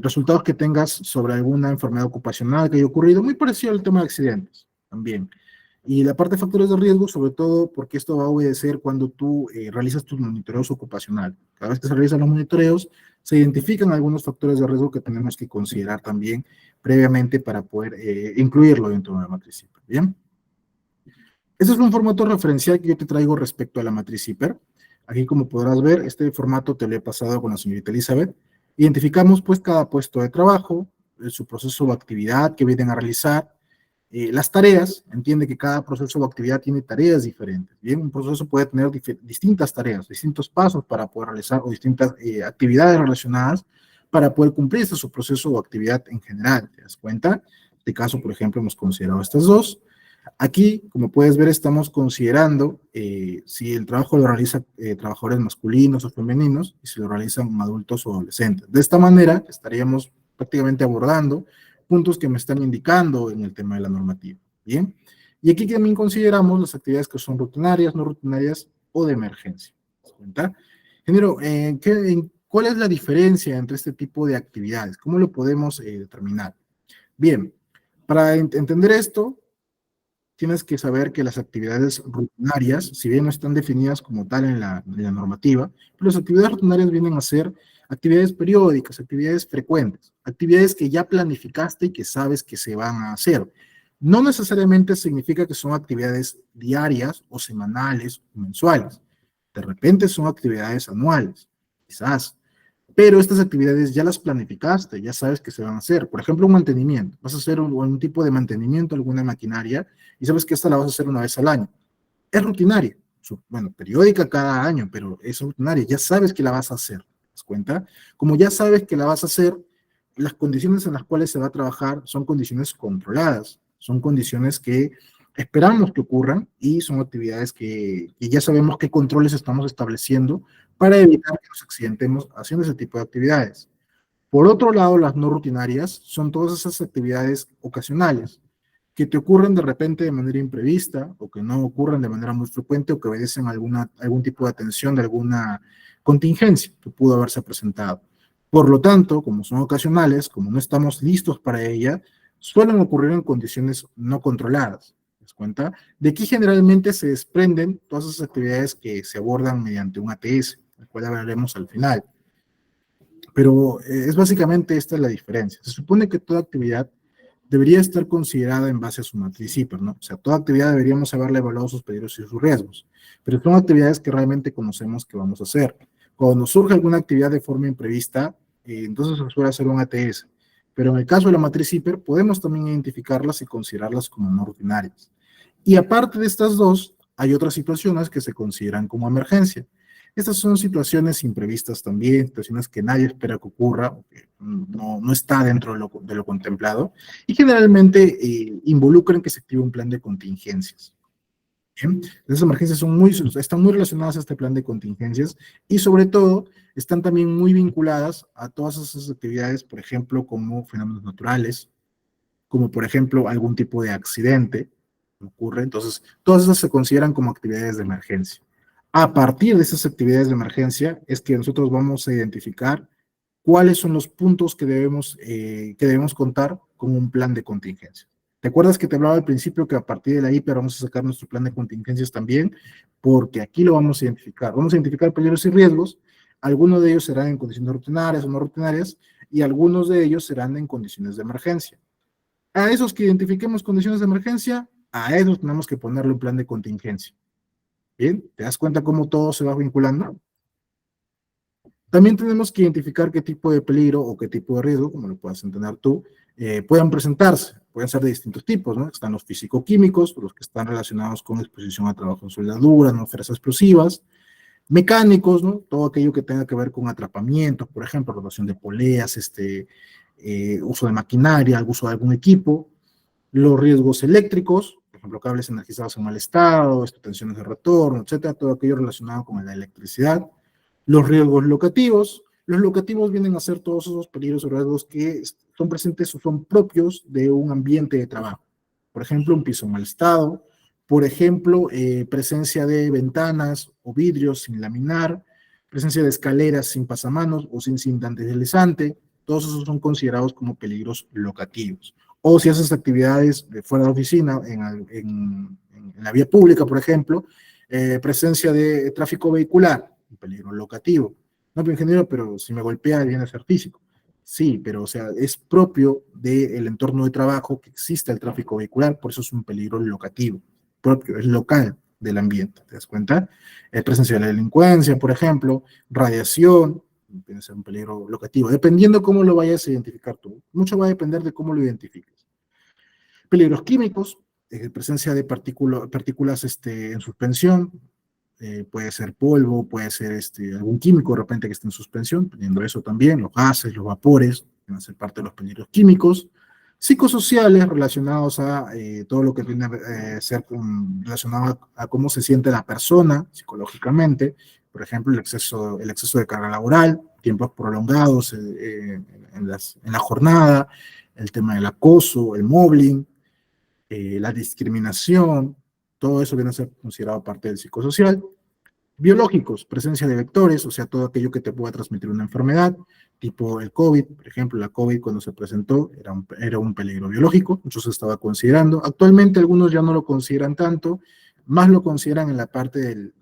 resultados que tengas sobre alguna enfermedad ocupacional que haya ocurrido, muy parecido al tema de accidentes también. Y la parte de factores de riesgo, sobre todo porque esto va a obedecer cuando tú realizas tus monitoreos ocupacional. Cada vez que se realizan los monitoreos, se identifican algunos factores de riesgo que tenemos que considerar también previamente para poder incluirlo dentro de la matriz hiper. Bien. Este es un formato referencial que yo te traigo respecto a la matriz hiper. Aquí, como podrás ver, este formato te lo he pasado con la señorita Elizabeth. Identificamos pues cada puesto de trabajo, su proceso o actividad que vienen a realizar, las tareas. Entiende que cada proceso o actividad tiene tareas diferentes. Bien, un proceso puede tener distintas tareas, distintos pasos para poder realizar o distintas actividades relacionadas para poder cumplir su proceso o actividad en general. ¿Te das cuenta? En este caso, por ejemplo, hemos considerado estas dos. Aquí, como puedes ver, estamos considerando si el trabajo lo realizan trabajadores masculinos o femeninos y si lo realizan adultos o adolescentes. De esta manera, estaríamos prácticamente abordando puntos que me están indicando en el tema de la normativa. Bien, y aquí también consideramos las actividades que son rutinarias, no rutinarias o de emergencia. ¿Se cuenta? Ingeniero, ¿cuál es la diferencia entre este tipo de actividades? ¿Cómo lo podemos determinar? Bien, para entender esto, tienes que saber que las actividades rutinarias, si bien no están definidas como tal en la normativa, pero las actividades rutinarias vienen a ser actividades periódicas, actividades frecuentes, actividades que ya planificaste y que sabes que se van a hacer. No necesariamente significa que son actividades diarias o semanales o mensuales. De repente son actividades anuales, quizás. Pero estas actividades ya las planificaste, ya sabes que se van a hacer. Por ejemplo, un mantenimiento. Vas a hacer un tipo de mantenimiento a alguna maquinaria y sabes que esta la vas a hacer una vez al año. Es rutinaria. Bueno, periódica cada año, pero es rutinaria. Ya sabes que la vas a hacer. ¿Te das cuenta? Como ya sabes que la vas a hacer, las condiciones en las cuales se va a trabajar son condiciones controladas. Son condiciones que esperamos que ocurran y son actividades que ya sabemos qué controles estamos estableciendo para evitar que nos accidentemos haciendo ese tipo de actividades. Por otro lado, las no rutinarias son todas esas actividades ocasionales, que te ocurren de repente de manera imprevista o que no ocurren de manera muy frecuente o que obedecen a algún tipo de atención de alguna contingencia que pudo haberse presentado. Por lo tanto, como son ocasionales, como no estamos listos para ella, suelen ocurrir en condiciones no controladas. ¿Te das cuenta? De aquí generalmente se desprenden todas esas actividades que se abordan mediante un ATS, el cual hablaremos al final. Pero es básicamente esta la diferencia. Se supone que toda actividad debería estar considerada en base a su matriz CIPER, ¿no? O sea, toda actividad deberíamos haberle evaluado sus peligros y sus riesgos, pero son actividades que realmente conocemos que vamos a hacer. Cuando nos surge alguna actividad de forma imprevista, entonces se suele hacer un ATS, pero en el caso de la matriz CIPER, podemos también identificarlas y considerarlas como no ordinarias. Y aparte de estas dos, hay otras situaciones que se consideran como emergencia. Estas son situaciones imprevistas también, situaciones que nadie espera que ocurra, que no está dentro de lo contemplado, y generalmente involucran que se active un plan de contingencias. ¿Bien? Esas emergencias están muy relacionadas a este plan de contingencias y sobre todo están también muy vinculadas a todas esas actividades, por ejemplo, como fenómenos naturales, como por ejemplo algún tipo de accidente que ocurre. Entonces, todas esas se consideran como actividades de emergencia. A partir de esas actividades de emergencia es que nosotros vamos a identificar cuáles son los puntos que debemos contar con un plan de contingencia. ¿Te acuerdas que te hablaba al principio que a partir de la hiper vamos a sacar nuestro plan de contingencias también? Porque aquí lo vamos a identificar. Vamos a identificar peligros y riesgos. Algunos de ellos serán en condiciones rutinarias o no rutinarias y algunos de ellos serán en condiciones de emergencia. A esos que identifiquemos condiciones de emergencia, a esos tenemos que ponerle un plan de contingencia. Bien, ¿te das cuenta cómo todo se va vinculando? También tenemos que identificar qué tipo de peligro o qué tipo de riesgo, como lo puedas entender tú, puedan presentarse. Pueden ser de distintos tipos, ¿no? Están los físico-químicos, los que están relacionados con exposición a trabajo en soldaduras, atmósferas explosivas, mecánicos, ¿no? Todo aquello que tenga que ver con atrapamiento, por ejemplo, rotación de poleas, uso de maquinaria, uso de algún equipo, los riesgos eléctricos, por ejemplo, cables energizados en mal estado, tensiones de retorno, etcétera, todo aquello relacionado con la electricidad, los riesgos locativos. Los locativos vienen a ser todos esos peligros o riesgos que son presentes o son propios de un ambiente de trabajo. Por ejemplo, un piso en mal estado, por ejemplo, presencia de ventanas o vidrios sin laminar, presencia de escaleras sin pasamanos o sin cinta antideslizante, todos esos son considerados como peligros locativos. O si haces actividades fuera de oficina, en la vía pública, por ejemplo, presencia de tráfico vehicular, un peligro locativo. No, pero ingeniero, pero si me golpea viene a ser físico. Sí, pero o sea, es propio del entorno de trabajo que exista el tráfico vehicular, por eso es un peligro locativo, propio, es local del ambiente, ¿te das cuenta? Presencia de la delincuencia, por ejemplo, radiación, puede ser un peligro locativo, dependiendo cómo lo vayas a identificar tú. Mucho va a depender de cómo lo identifiques. Peligros químicos, presencia de partículas en suspensión, puede ser polvo, puede ser algún químico de repente que esté en suspensión, teniendo eso también, los gases, los vapores, van a ser parte de los peligros químicos, psicosociales relacionados a todo lo que tiene a ser relacionado a cómo se siente la persona psicológicamente, por ejemplo, el exceso de carga laboral, tiempos prolongados en la jornada, el tema del acoso, el mobbing, la discriminación, todo eso viene a ser considerado parte del psicosocial. Biológicos, presencia de vectores, o sea, todo aquello que te pueda transmitir una enfermedad, tipo el COVID, por ejemplo, la COVID cuando se presentó era un peligro biológico, muchos se estaba considerando. Actualmente algunos ya no lo consideran tanto, más lo consideran en la parte del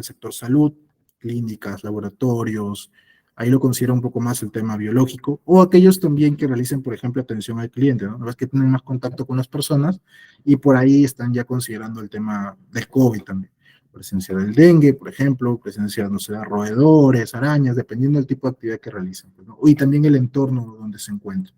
sector salud, clínicas, laboratorios, ahí lo considera un poco más el tema biológico, o aquellos también que realicen, por ejemplo, atención al cliente, ¿no? Una vez que tienen más contacto con las personas, y por ahí están ya considerando el tema del COVID también. Presencia del dengue, por ejemplo, presencia, no sé, de roedores, arañas, dependiendo del tipo de actividad que realicen, pues, ¿no? Y también el entorno donde se encuentran.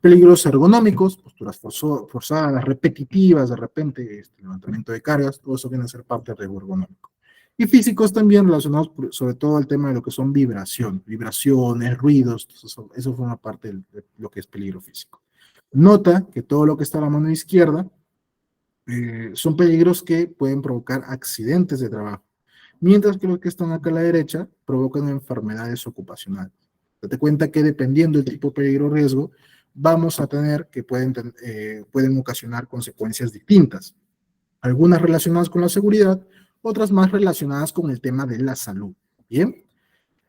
Peligros ergonómicos, posturas forzadas, repetitivas, de repente, levantamiento de cargas, todo eso viene a ser parte del riesgo ergonómico. Y físicos también relacionados sobre todo al tema de lo que son vibraciones, ruidos, eso forma parte de lo que es peligro físico. Nota que todo lo que está a la mano izquierda son peligros que pueden provocar accidentes de trabajo, mientras que los que están acá a la derecha provocan enfermedades ocupacionales. Date cuenta que dependiendo del tipo de peligro o riesgo, vamos a tener que pueden ocasionar consecuencias distintas. Algunas relacionadas con la seguridad, otras más relacionadas con el tema de la salud. Bien,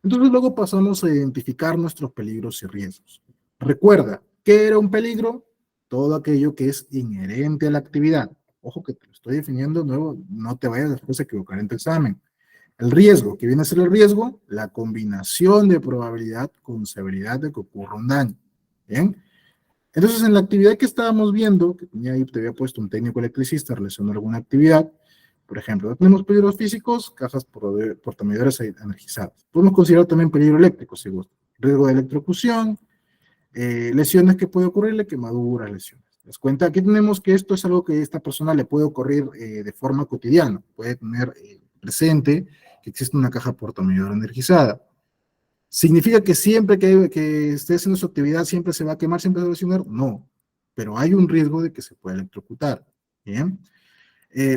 entonces luego pasamos a identificar nuestros peligros y riesgos. Recuerda, ¿qué era un peligro? Todo aquello que es inherente a la actividad. Ojo que te lo estoy definiendo de nuevo, no te vayas después a equivocar en tu examen. El riesgo, ¿qué viene a ser el riesgo? La combinación de probabilidad con severidad de que ocurra un daño. Bien, entonces en la actividad que estábamos viendo, que tenía ahí, te había puesto un técnico electricista relacionado a alguna actividad, por ejemplo, tenemos peligros físicos, cajas portamedidores energizadas. Podemos considerar también peligro eléctrico, si gusta. Riesgo de electrocución, lesiones que puede ocurrirle, quemaduras, lesiones. ¿Te das cuenta? Aquí tenemos que esto es algo que a esta persona le puede ocurrir de forma cotidiana. Puede tener presente que existe una caja portamedidora energizada. ¿Significa que siempre que esté haciendo su actividad siempre se va a quemar, siempre se va a lesionar? No, pero hay un riesgo de que se pueda electrocutar. Bien.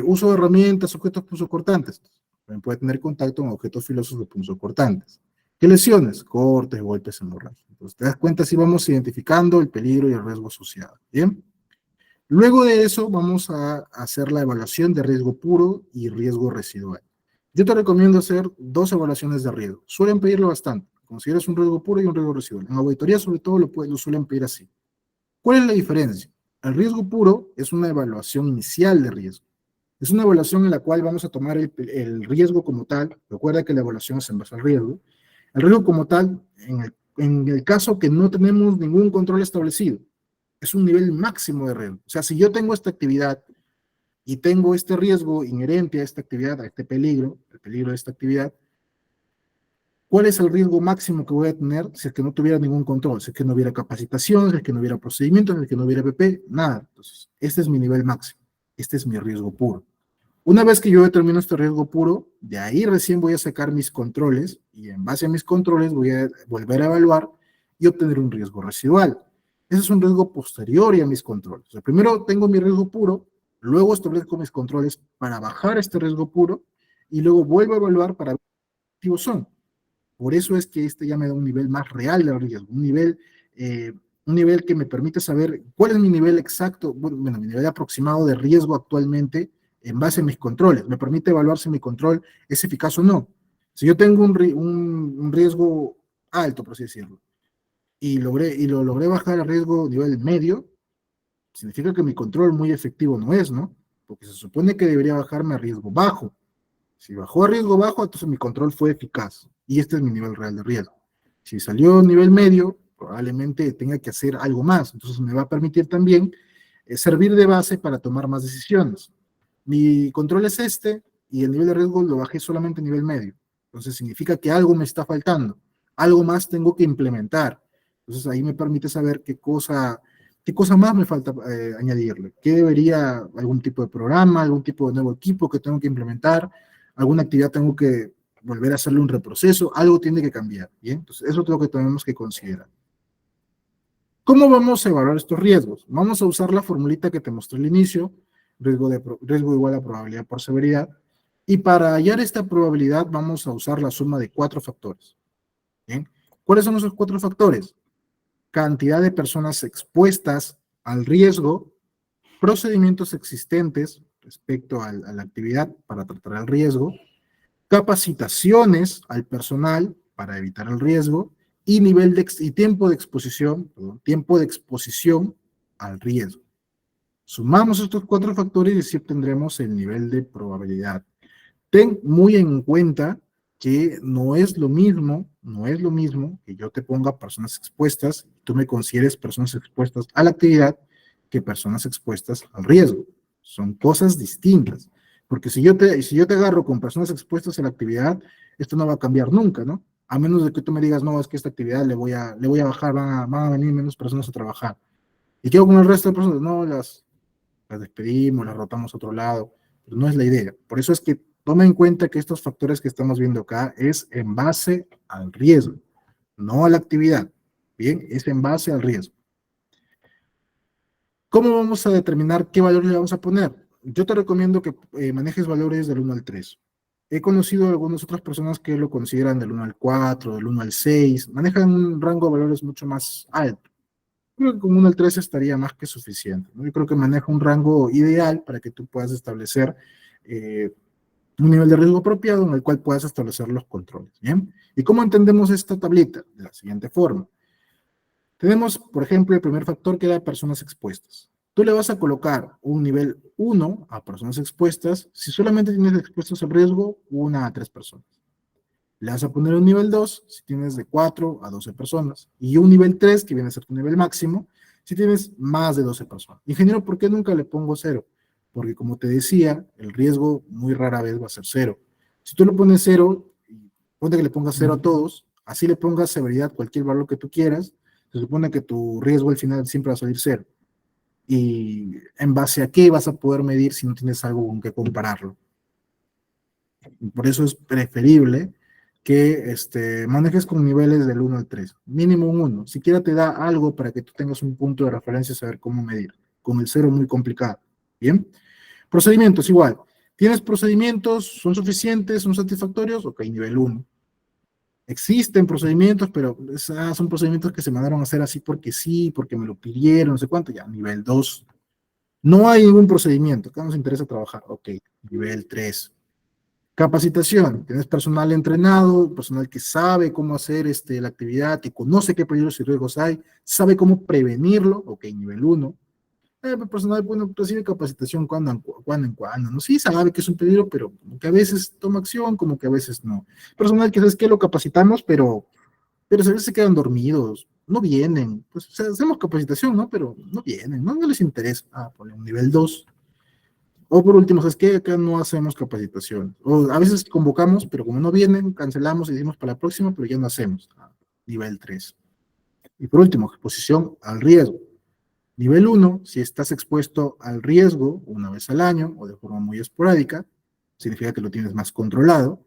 Uso de herramientas, objetos punzocortantes. También puede tener contacto con objetos filosos de punzocortantes. ¿Qué lesiones? Cortes, golpes, hemorragia. Entonces, te das cuenta si vamos identificando el peligro y el riesgo asociado. Bien. Luego de eso, vamos a hacer la evaluación de riesgo puro y riesgo residual. Yo te recomiendo hacer 2 evaluaciones de riesgo. Suelen pedirlo bastante. Consideras un riesgo puro y un riesgo residual. En auditoría, sobre todo, lo suelen pedir así. ¿Cuál es la diferencia? El riesgo puro es una evaluación inicial de riesgo. Es una evaluación en la cual vamos a tomar el riesgo como tal. Recuerda que la evaluación es en base al riesgo. El riesgo como tal, en el caso que no tenemos ningún control establecido, es un nivel máximo de riesgo. O sea, si yo tengo esta actividad y tengo este riesgo inherente a esta actividad, a este peligro, el peligro de esta actividad, ¿cuál es el riesgo máximo que voy a tener si es que no tuviera ningún control? Si es que no hubiera capacitación, si es que no hubiera procedimientos, si es que no hubiera PP, nada. Entonces, este es mi nivel máximo. Este es mi riesgo puro. Una vez que yo determino este riesgo puro, de ahí recién voy a sacar mis controles y en base a mis controles voy a volver a evaluar y obtener un riesgo residual. Ese es un riesgo posterior a mis controles. O sea, primero tengo mi riesgo puro, luego establezco mis controles para bajar este riesgo puro y luego vuelvo a evaluar para ver qué activos son. Por eso es que este ya me da un nivel más real de riesgo, un nivel que me permite saber cuál es mi nivel exacto, bueno, mi nivel aproximado de riesgo actualmente en base a mis controles. Me permite evaluar si mi control es eficaz o no. Si yo tengo un riesgo alto, por así decirlo, y lo logré bajar a riesgo nivel medio, significa que mi control muy efectivo no es, ¿no? Porque se supone que debería bajarme a riesgo bajo. Si bajó a riesgo bajo, entonces mi control fue eficaz. Y este es mi nivel real de riesgo. Si salió a nivel medio, probablemente tenga que hacer algo más. Entonces me va a permitir también servir de base para tomar más decisiones. Mi control es este y el nivel de riesgo lo bajé solamente a nivel medio. Entonces significa que algo me está faltando. Algo más tengo que implementar. Entonces ahí me permite saber qué cosa más me falta añadirle. ¿Qué debería, algún tipo de programa, algún tipo de nuevo equipo que tengo que implementar? Alguna actividad tengo que volver a hacerle un reproceso, algo tiene que cambiar, ¿bien? Entonces, eso es lo que tenemos que considerar. ¿Cómo vamos a evaluar estos riesgos? Vamos a usar la formulita que te mostré al inicio, riesgo igual a probabilidad por severidad, y para hallar esta probabilidad vamos a usar la suma de 4 factores, ¿bien? ¿Cuáles son esos 4 factores? Cantidad de personas expuestas al riesgo, procedimientos existentes respecto a la actividad para tratar el riesgo, capacitaciones al personal para evitar el riesgo y tiempo de exposición, tiempo de exposición al riesgo. Sumamos estos 4 factores y así obtendremos el nivel de probabilidad. Ten muy en cuenta que no es lo mismo que yo te ponga personas expuestas y tú me consideres personas expuestas a la actividad que personas expuestas al riesgo. Son cosas distintas. Porque si yo te agarro con personas expuestas a la actividad, esto no va a cambiar nunca, ¿no? A menos de que tú me digas, no, es que esta actividad le voy a bajar, van a venir menos personas a trabajar. ¿Y qué hago con el resto de personas? No, las despedimos, las rotamos a otro lado. Pero no es la idea. Por eso es que toma en cuenta que estos factores que estamos viendo acá es en base al riesgo, no a la actividad. Bien, es en base al riesgo. ¿Cómo vamos a determinar qué valor le vamos a poner? Yo te recomiendo que manejes valores del 1 al 3. He conocido a algunas otras personas que lo consideran del 1 al 4, del 1 al 6, manejan un rango de valores mucho más alto. Creo que con 1 al 3 estaría más que suficiente, ¿no? Yo creo que maneja un rango ideal para que tú puedas establecer un nivel de riesgo apropiado en el cual puedas establecer los controles, ¿bien? ¿Y cómo entendemos esta tablita? De la siguiente forma. Tenemos, por ejemplo, el primer factor que era personas expuestas. Tú le vas a colocar un nivel 1 a personas expuestas si solamente tienes expuestos al riesgo 1 a 3 personas. Le vas a poner un nivel 2 si tienes de 4 a 12 personas. Y un nivel 3, que viene a ser tu nivel máximo, si tienes más de 12 personas. Ingeniero, ¿por qué nunca le pongo 0? Porque como te decía, el riesgo muy rara vez va a ser 0. Si tú le pones 0, ponte que le pongas 0 a todos, así le pongas severidad, cualquier valor que tú quieras, se supone que tu riesgo al final siempre va a salir 0. ¿Y en base a qué vas a poder medir si no tienes algo con qué compararlo? Por eso es preferible que manejes con niveles del 1 al 3, mínimo un 1. Siquiera te da algo para que tú tengas un punto de referencia, saber cómo medir. Con el 0 muy complicado. Bien. Procedimientos igual. ¿Tienes procedimientos? ¿Son suficientes? ¿Son satisfactorios? Ok, nivel 1. Existen procedimientos, pero son procedimientos que se mandaron a hacer así porque sí, porque me lo pidieron, no sé cuánto, ya, nivel 2. No hay ningún procedimiento, acá nos interesa trabajar, ok, nivel 3. Capacitación, tienes personal entrenado, personal que sabe cómo hacer la actividad, que conoce qué peligros y riesgos hay, sabe cómo prevenirlo, ok, nivel 1. Personal, bueno, recibe capacitación cuando en cuando, ¿no? Sí sabe que es un peligro, pero como que a veces toma acción, como que a veces no. Personal que sabes que lo capacitamos, pero a veces se quedan dormidos, no vienen, pues o sea, hacemos capacitación, ¿no? Pero no vienen, no les interesa. Ponle un nivel 2. O por último, ¿sabes qué? Acá no hacemos capacitación. O a veces convocamos, pero como no vienen, cancelamos y decimos para la próxima, pero ya no hacemos. Nivel 3. Y por último, exposición al riesgo. Nivel 1, si estás expuesto al riesgo una vez al año o de forma muy esporádica, significa que lo tienes más controlado.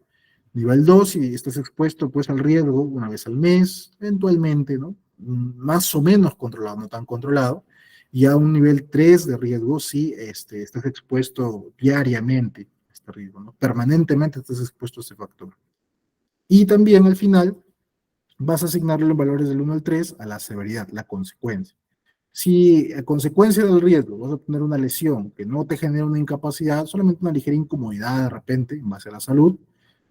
Nivel 2, si estás expuesto pues al riesgo una vez al mes, eventualmente, ¿no? Más o menos controlado, no tan controlado. Y a un nivel 3 de riesgo, si estás expuesto diariamente a este riesgo, ¿no? Permanentemente estás expuesto a este factor. Y también al final vas a asignarle los valores del 1 al 3 a la severidad, la consecuencia. Si a consecuencia del riesgo vas a tener una lesión que no te genera una incapacidad, solamente una ligera incomodidad de repente en base a la salud,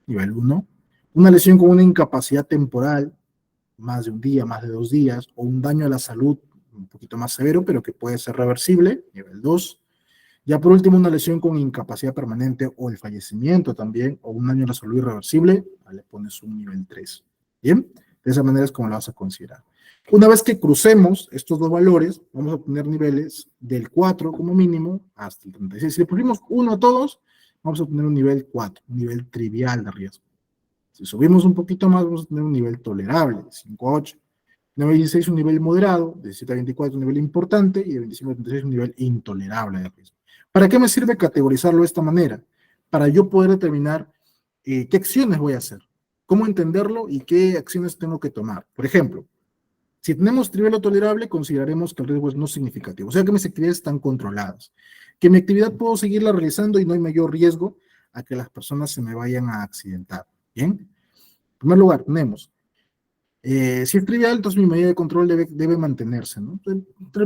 nivel 1, una lesión con una incapacidad temporal, más de un día, más de 2 días, o un daño a la salud un poquito más severo, pero que puede ser reversible, nivel 2. Ya por último, una lesión con incapacidad permanente o el fallecimiento también, o un daño a la salud irreversible, le pones un nivel 3. Bien, de esa manera es como lo vas a considerar. Una vez que crucemos estos dos valores, vamos a obtener niveles del 4 como mínimo hasta el 36. Si le pusimos 1 a todos, vamos a obtener un nivel 4, un nivel trivial de riesgo. Si subimos un poquito más, vamos a tener un nivel tolerable, de 5 a 8. 9 a 16 un nivel moderado, de 17 a 24 un nivel importante y de 25 a 36 un nivel intolerable de riesgo. ¿Para qué me sirve categorizarlo de esta manera? Para yo poder determinar qué acciones voy a hacer, cómo entenderlo y qué acciones tengo que tomar. Por ejemplo, si tenemos nivel tolerable, consideraremos que el riesgo es no significativo, o sea que mis actividades están controladas, que mi actividad puedo seguirla realizando y no hay mayor riesgo a que las personas se me vayan a accidentar. Bien, en primer lugar, tenemos si es trivial, entonces mi medida de control debe mantenerse, ¿no?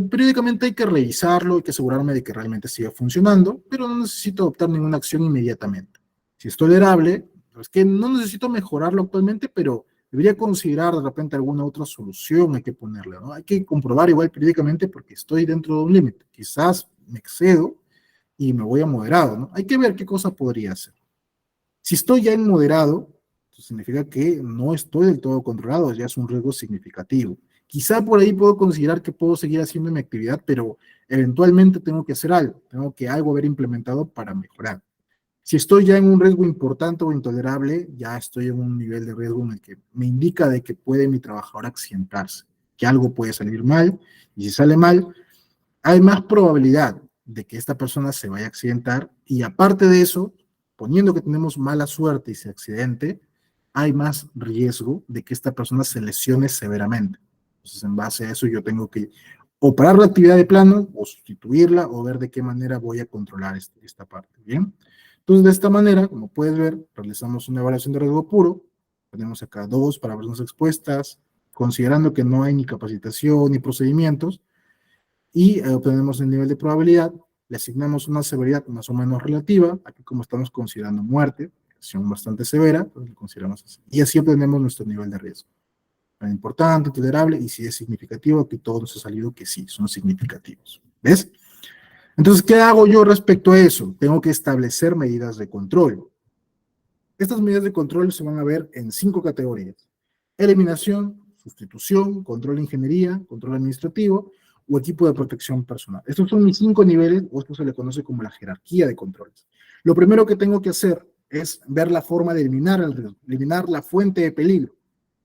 Periódicamente hay que revisarlo, hay que asegurarme de que realmente siga funcionando, pero no necesito adoptar ninguna acción inmediatamente. Si es tolerable, es que no necesito mejorarlo actualmente, pero debería considerar de repente alguna otra solución hay que ponerle, ¿no? Hay que comprobar igual periódicamente porque estoy dentro de un límite. Quizás me excedo y me voy a moderado, ¿no? Hay que ver qué cosa podría hacer. Si estoy ya en moderado, significa que no estoy del todo controlado, ya es un riesgo significativo. Quizá por ahí puedo considerar que puedo seguir haciendo mi actividad, pero eventualmente tengo que hacer algo, tengo que algo haber implementado para mejorar. Si estoy ya en un riesgo importante o intolerable, ya estoy en un nivel de riesgo en el que me indica de que puede mi trabajador accidentarse, que algo puede salir mal, y si sale mal, hay más probabilidad de que esta persona se vaya a accidentar, y aparte de eso, poniendo que tenemos mala suerte y se accidente, hay más riesgo de que esta persona se lesione severamente. Entonces, en base a eso, yo tengo que o parar la actividad de plano, o sustituirla, o ver de qué manera voy a controlar esta parte. Bien. Entonces, de esta manera, como puedes ver, realizamos una evaluación de riesgo puro. Tenemos acá 2 para personas expuestas, considerando que no hay ni capacitación ni procedimientos, y obtenemos el nivel de probabilidad, le asignamos una severidad más o menos relativa, aquí como estamos considerando muerte, acción bastante severa, pues lo consideramos así, y así obtenemos nuestro nivel de riesgo. Tan importante, tolerable, y si es significativo, aquí todo nos ha salido que sí, son significativos. ¿Ves? Entonces, ¿qué hago yo respecto a eso? Tengo que establecer medidas de control. Estas medidas de control se van a ver en 5 categorías: eliminación, sustitución, control de ingeniería, control administrativo o equipo de protección personal. Estos son mis 5 niveles, o esto se le conoce como la jerarquía de controles. Lo primero que tengo que hacer es ver la forma de eliminar el riesgo, eliminar la fuente de peligro.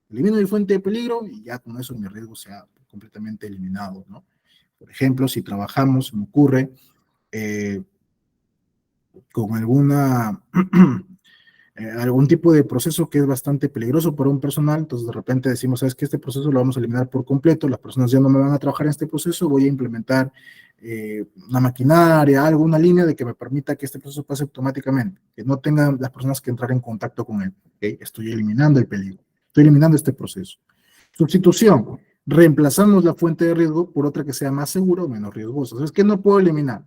Elimino mi fuente de peligro y ya con eso mi riesgo se ha completamente eliminado, ¿no? Por ejemplo, si trabajamos, me ocurre, con algún tipo de proceso que es bastante peligroso para un personal, entonces de repente decimos, ¿sabes qué? Este proceso lo vamos a eliminar por completo, las personas ya no me van a trabajar en este proceso, voy a implementar una maquinaria, alguna línea de que me permita que este proceso pase automáticamente, que no tengan las personas que entrar en contacto con él, ¿okay? Estoy eliminando el peligro, estoy eliminando este proceso. Sustitución, reemplazamos la fuente de riesgo por otra que sea más segura o menos riesgosa. Entonces, ¿qué no puedo eliminar?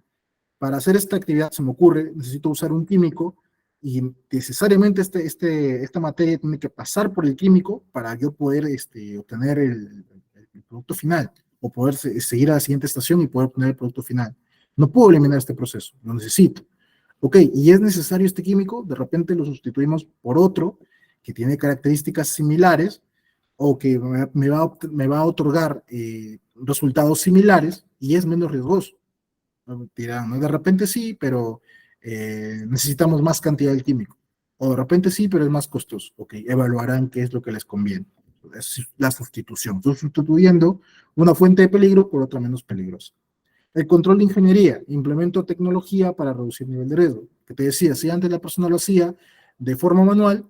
Para hacer esta actividad, se me ocurre, necesito usar un químico y necesariamente esta materia tiene que pasar por el químico para yo poder obtener el producto final o poder seguir a la siguiente estación y poder obtener el producto final. No puedo eliminar este proceso, lo necesito. Ok, y es necesario este químico, de repente lo sustituimos por otro que tiene características similares o que me va a otorgar resultados similares y es menos riesgoso. Dirán, ¿no? De repente sí, pero necesitamos más cantidad de químico. O de repente sí, pero es más costoso. Ok, evaluarán qué es lo que les conviene. Es la sustitución. Estoy sustituyendo una fuente de peligro por otra menos peligrosa. El control de ingeniería. Implemento tecnología para reducir el nivel de riesgo. Que te decía, si antes la persona lo hacía de forma manual,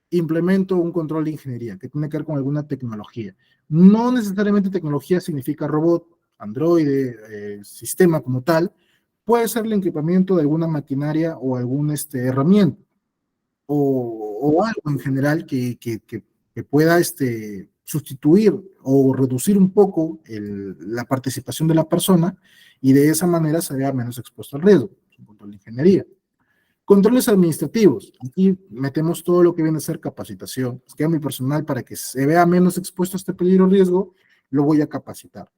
implemento un control de ingeniería que tiene que ver con alguna tecnología. No necesariamente tecnología significa robot, androide, sistema como tal. Puede ser el equipamiento de alguna maquinaria o alguna herramienta o algo en general que pueda sustituir o reducir un poco la participación de la persona y de esa manera se vea menos expuesto al riesgo. Es un control de ingeniería. Controles administrativos. Aquí metemos todo lo que viene a ser capacitación. Es que a mi personal, para que se vea menos expuesto a este peligro o riesgo, lo voy a capacitar.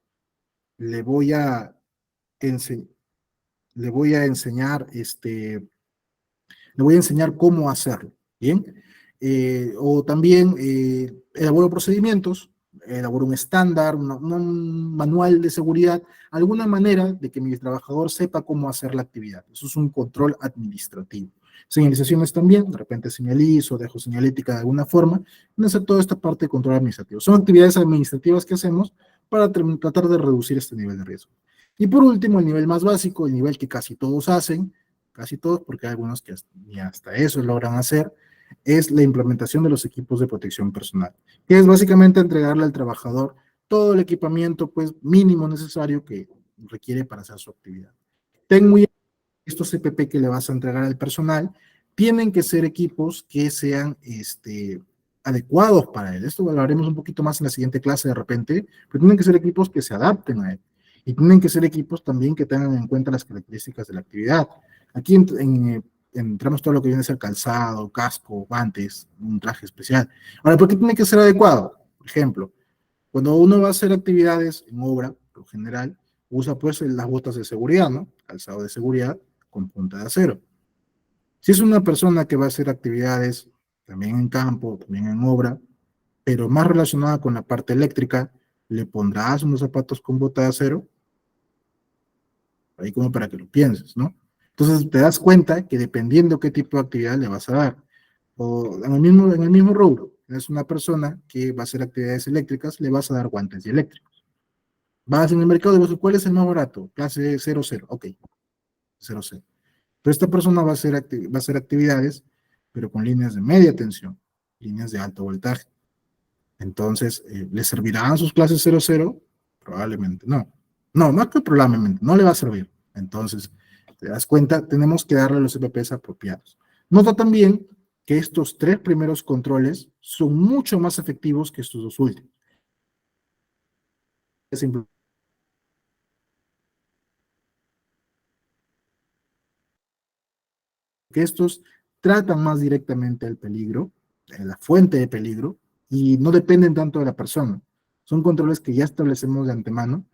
Le voy a enseñar le voy a enseñar cómo hacerlo, ¿bien? O también elaboro procedimientos, elaboro un estándar, un manual de seguridad, alguna manera de que mi trabajador sepa cómo hacer la actividad. Eso es un control administrativo. Señalizaciones también, de repente señalizo, dejo señalética de alguna forma, en hacer toda esta parte de control administrativo. Son actividades administrativas que hacemos para tratar de reducir este nivel de riesgo. Y por último, el nivel más básico, el nivel que casi todos hacen, casi todos, porque hay algunos que ni hasta eso logran hacer, es la implementación de los equipos de protección personal, que es básicamente entregarle al trabajador todo el equipamiento pues, mínimo necesario que requiere para hacer su actividad. Ten muy estos CPP que le vas a entregar al personal, tienen que ser equipos que sean adecuados para él. Esto lo hablaremos un poquito más en la siguiente clase de repente, pero tienen que ser equipos que se adapten a él. Y tienen que ser equipos también que tengan en cuenta las características de la actividad. Aquí entramos todo lo que viene a ser calzado, casco, guantes, un traje especial. Ahora, ¿por qué tiene que ser adecuado? Por ejemplo, cuando uno va a hacer actividades en obra, por lo general, usa pues las botas de seguridad, ¿no? Calzado de seguridad con punta de acero. Si es una persona que va a hacer actividades también en campo, también en obra, pero más relacionada con la parte eléctrica, le pondrás unos zapatos con bota de acero, ahí como para que lo pienses, ¿no? Entonces te das cuenta que dependiendo qué tipo de actividad le vas a dar, o en el mismo rubro, es una persona que va a hacer actividades eléctricas, le vas a dar guantes eléctricos. Vas en el mercado y vas a decir, ¿cuál es el más barato? Clase 00, ok, 00. Pero esta persona va a hacer actividades, pero con líneas de media tensión, líneas de alto voltaje. Entonces, ¿le servirán sus clases 00? Probablemente no. No, más que probablemente, no le va a servir. Entonces, te das cuenta, tenemos que darle los EPPs apropiados. Nota también que estos 3 primeros controles son mucho más efectivos que estos 2 últimos. simplemente que estos tratan más directamente el peligro, la fuente de peligro, y no dependen tanto de la persona. Son controles que ya establecemos de antemano,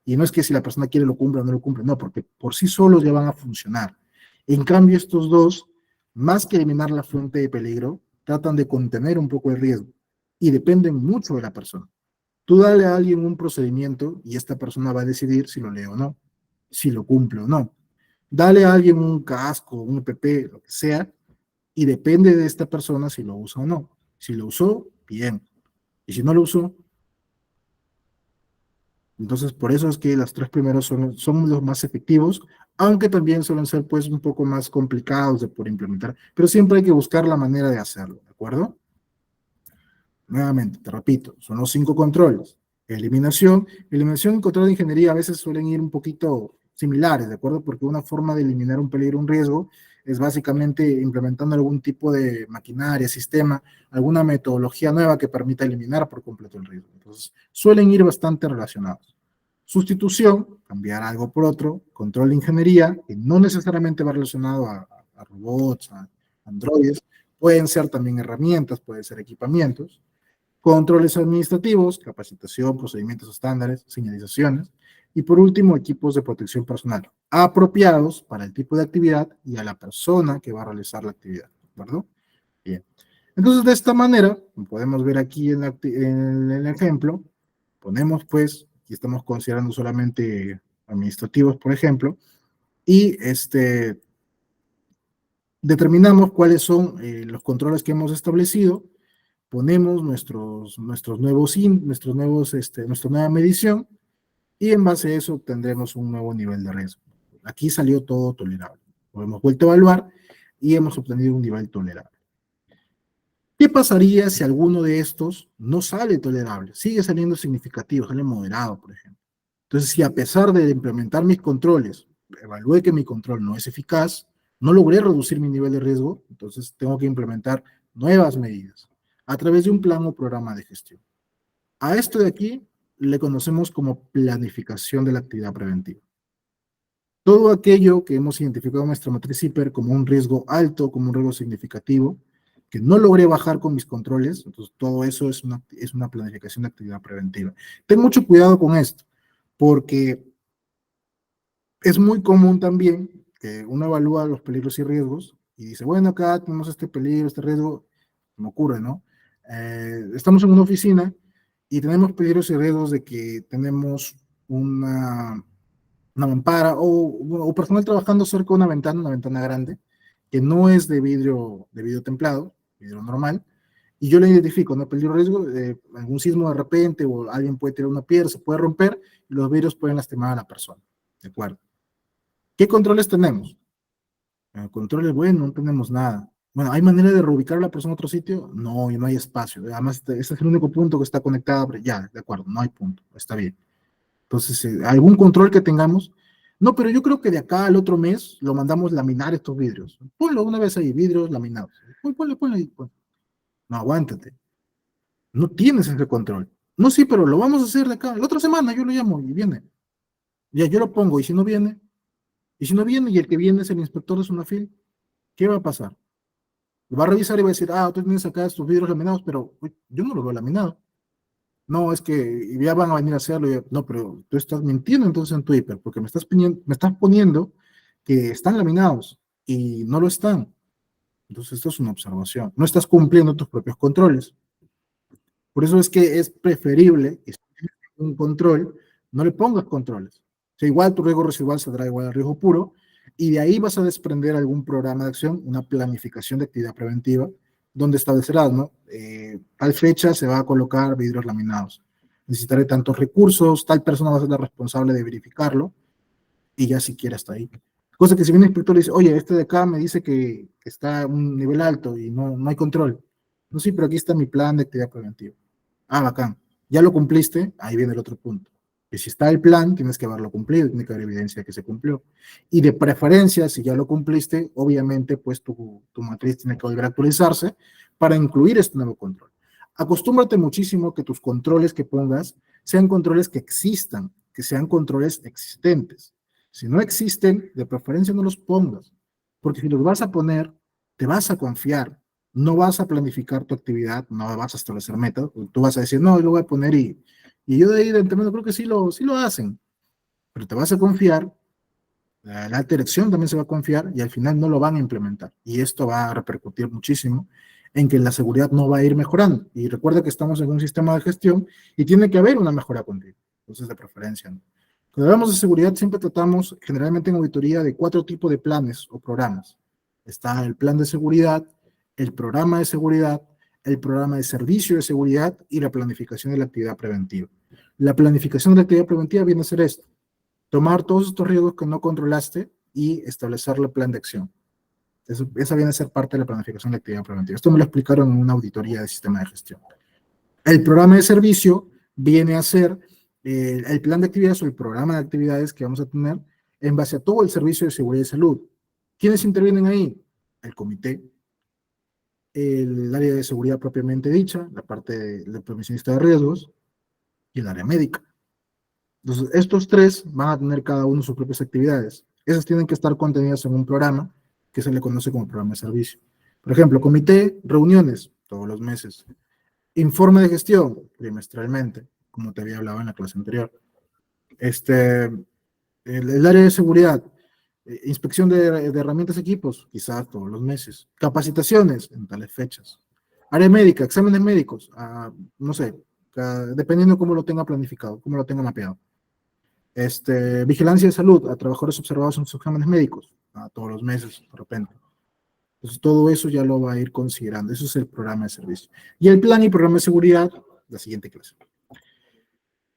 y no es que si la persona quiere lo cumpla o no lo cumple, no, porque por sí solos ya van a funcionar. En cambio, estos dos, más que eliminar la fuente de peligro, tratan de contener un poco el riesgo, y dependen mucho de la persona. Tú dale a alguien un procedimiento y esta persona va a decidir si lo lee o no, si lo cumple o no. Dale a alguien un casco, un EPP, lo que sea, y depende de esta persona si lo usa o no. Si lo usó, bien. Y si no lo usó, entonces por eso es que los tres primeros son los más efectivos, aunque también suelen ser pues un poco más complicados de por implementar, pero siempre hay que buscar la manera de hacerlo, ¿de acuerdo? Nuevamente, te repito, son los 5 controles. Eliminación y control de ingeniería a veces suelen ir un poquito similares, ¿de acuerdo? Porque una forma de eliminar un peligro, un riesgo, es básicamente implementando algún tipo de maquinaria, sistema, alguna metodología nueva que permita eliminar por completo el riesgo. Entonces, suelen ir bastante relacionados. Sustitución, cambiar algo por otro. Control de ingeniería, que no necesariamente va relacionado a robots, a androides, pueden ser también herramientas, pueden ser equipamientos. Controles administrativos, capacitación, procedimientos estándares, señalizaciones. Y por último, equipos de protección personal, apropiados para el tipo de actividad y a la persona que va a realizar la actividad, ¿de acuerdo? Bien. Entonces, de esta manera, podemos ver aquí en el ejemplo, ponemos pues, aquí estamos considerando solamente administrativos, por ejemplo, y determinamos cuáles son los controles que hemos establecido, ponemos nuestra nueva medición y en base a eso obtendremos un nuevo nivel de riesgo. Aquí salió todo tolerable. Lo hemos vuelto a evaluar y hemos obtenido un nivel tolerable. ¿Qué pasaría si alguno de estos no sale tolerable? Sigue saliendo significativo, sale moderado, por ejemplo. Entonces, si a pesar de implementar mis controles, evalué que mi control no es eficaz, no logré reducir mi nivel de riesgo, entonces tengo que implementar nuevas medidas a través de un plan o programa de gestión. A esto de aquí le conocemos como planificación de la actividad preventiva. Todo aquello que hemos identificado en nuestra matriz CIPER como un riesgo alto, como un riesgo significativo, que no logré bajar con mis controles, entonces todo eso es una planificación de actividad preventiva. Ten mucho cuidado con esto, porque es muy común también que uno evalúa los peligros y riesgos y dice, bueno, acá tenemos este peligro, este riesgo, me ocurre, ¿no? Estamos en una oficina y tenemos peligros y riesgos de que tenemos una mampara o personal trabajando cerca de una ventana grande, que no es de vidrio templado, vidrio normal, y yo le identifico, ¿no? Peligro riesgo, algún sismo de repente o alguien puede tirar una piedra, se puede romper y los vidrios pueden lastimar a la persona, ¿de acuerdo? ¿Qué controles tenemos? Controles, bueno, no tenemos nada. Bueno, ¿hay manera de reubicar a la persona a otro sitio? No, y no hay espacio. Además, este es el único punto que está conectado. Ya, de acuerdo, no hay punto, está bien. Entonces, ¿algún control que tengamos? No, pero yo creo que de acá al otro mes lo mandamos laminar estos vidrios. Ponlo una vez ahí, vidrios laminados. Ponlo ahí. Ponlo. No, aguántate. No tienes ese control. No, sí, pero lo vamos a hacer de acá. La otra semana yo lo llamo y viene. Ya, yo lo pongo. Y si no viene, y el que viene es el inspector de Sunafil, ¿qué va a pasar? Lo va a revisar y va a decir, tú tienes acá estos vidrios laminados, pero uy, yo no lo veo laminado. No, es que ya van a venir a hacerlo. No, pero tú estás mintiendo entonces en Twitter, porque me estás poniendo que están laminados y no lo están. Entonces, esto es una observación. No estás cumpliendo tus propios controles. Por eso es que es preferible que si tienes un control, no le pongas controles. O sea, igual tu riesgo residual saldrá igual al riesgo puro, y de ahí vas a desprender algún programa de acción, una planificación de actividad preventiva, donde establecerás, ¿no? Tal fecha se va a colocar vidrios laminados. Necesitaré tantos recursos, tal persona va a ser la responsable de verificarlo, y ya siquiera está ahí. Cosa que si viene el inspector y dice, oye, este de acá me dice que está a un nivel alto y no hay control. No, sí, pero aquí está mi plan de actividad preventiva. Bacán. Ya lo cumpliste, ahí viene el otro punto. Que si está el plan, tienes que haberlo cumplido, tiene que haber evidencia de que se cumplió. Y de preferencia, si ya lo cumpliste, obviamente, pues tu matriz tiene que volver a actualizarse para incluir este nuevo control. Acostúmbrate muchísimo que tus controles que pongas sean controles que existan, que sean controles existentes. Si no existen, de preferencia no los pongas, porque si los vas a poner, te vas a confiar, no vas a planificar tu actividad, no vas a establecer metas, tú vas a decir, no, yo lo voy a poner y yo de ahí de antemano creo que sí lo hacen, pero te vas a confiar, la alta dirección también se va a confiar y al final no lo van a implementar. Y esto va a repercutir muchísimo en que la seguridad no va a ir mejorando. Y recuerda que estamos en un sistema de gestión y tiene que haber una mejora continua. Entonces, de preferencia, ¿no? Cuando hablamos de seguridad, siempre tratamos, generalmente en auditoría, de 4 tipos de planes o programas. Está el plan de seguridad, el programa de seguridad, el programa de servicio de seguridad y la planificación de la actividad preventiva. La planificación de la actividad preventiva viene a ser esto: tomar todos estos riesgos que no controlaste y establecer el plan de acción. Esa viene a ser parte de la planificación de la actividad preventiva. Esto me lo explicaron en una auditoría de sistema de gestión. El programa de servicio viene a ser el plan de actividades o el programa de actividades que vamos a tener en base a todo el servicio de seguridad y salud. ¿Quiénes intervienen ahí? El comité, el área de seguridad propiamente dicha, la parte del prevencionista de riesgos y el área médica. Entonces, estos 3 van a tener cada uno sus propias actividades. Esas tienen que estar contenidas en un programa que se le conoce como programa de servicio. Por ejemplo, comité, reuniones, todos los meses. Informe de gestión, trimestralmente, como te había hablado en la clase anterior. El área de seguridad, inspección de herramientas y equipos, quizás todos los meses. Capacitaciones, en tales fechas. Área médica, exámenes médicos, no sé, dependiendo cómo lo tenga planificado, cómo lo tenga mapeado. Vigilancia de salud a trabajadores observados en sus exámenes médicos, todos los meses, de repente. Entonces, todo eso ya lo va a ir considerando. Eso es el programa de servicio. Y el plan y programa de seguridad, la siguiente clase.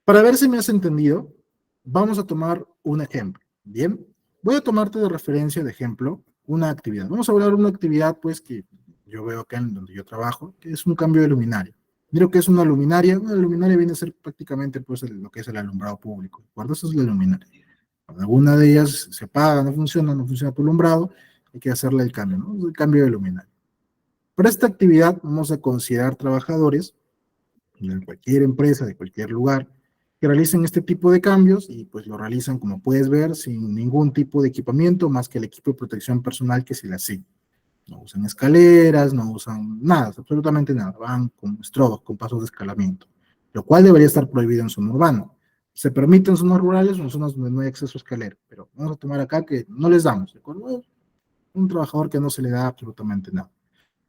Para ver si me has entendido, vamos a tomar un ejemplo. Bien, voy a tomarte de referencia, de ejemplo, una actividad. Vamos a hablar de una actividad, pues, que yo veo acá en donde yo trabajo, que es un cambio de luminaria. Miro que es una luminaria viene a ser prácticamente, pues, lo que es el alumbrado público, ¿de acuerdo? Eso es la luminaria. Cuando alguna de ellas se apaga, no funciona tu alumbrado, hay que hacerle el cambio, ¿no? El cambio de luminaria. Para esta actividad vamos a considerar trabajadores de cualquier empresa, de cualquier lugar, que realicen este tipo de cambios y pues lo realizan, como puedes ver, sin ningún tipo de equipamiento más que el equipo de protección personal que se le asigna. No usan escaleras, no usan nada, absolutamente nada. Van con estrobos, con pasos de escalamiento, lo cual debería estar prohibido en zona urbana. Se permite en zonas rurales o en zonas donde no hay acceso a escalera, pero vamos a tomar acá que no les damos, ¿de acuerdo? Un trabajador que no se le da absolutamente nada.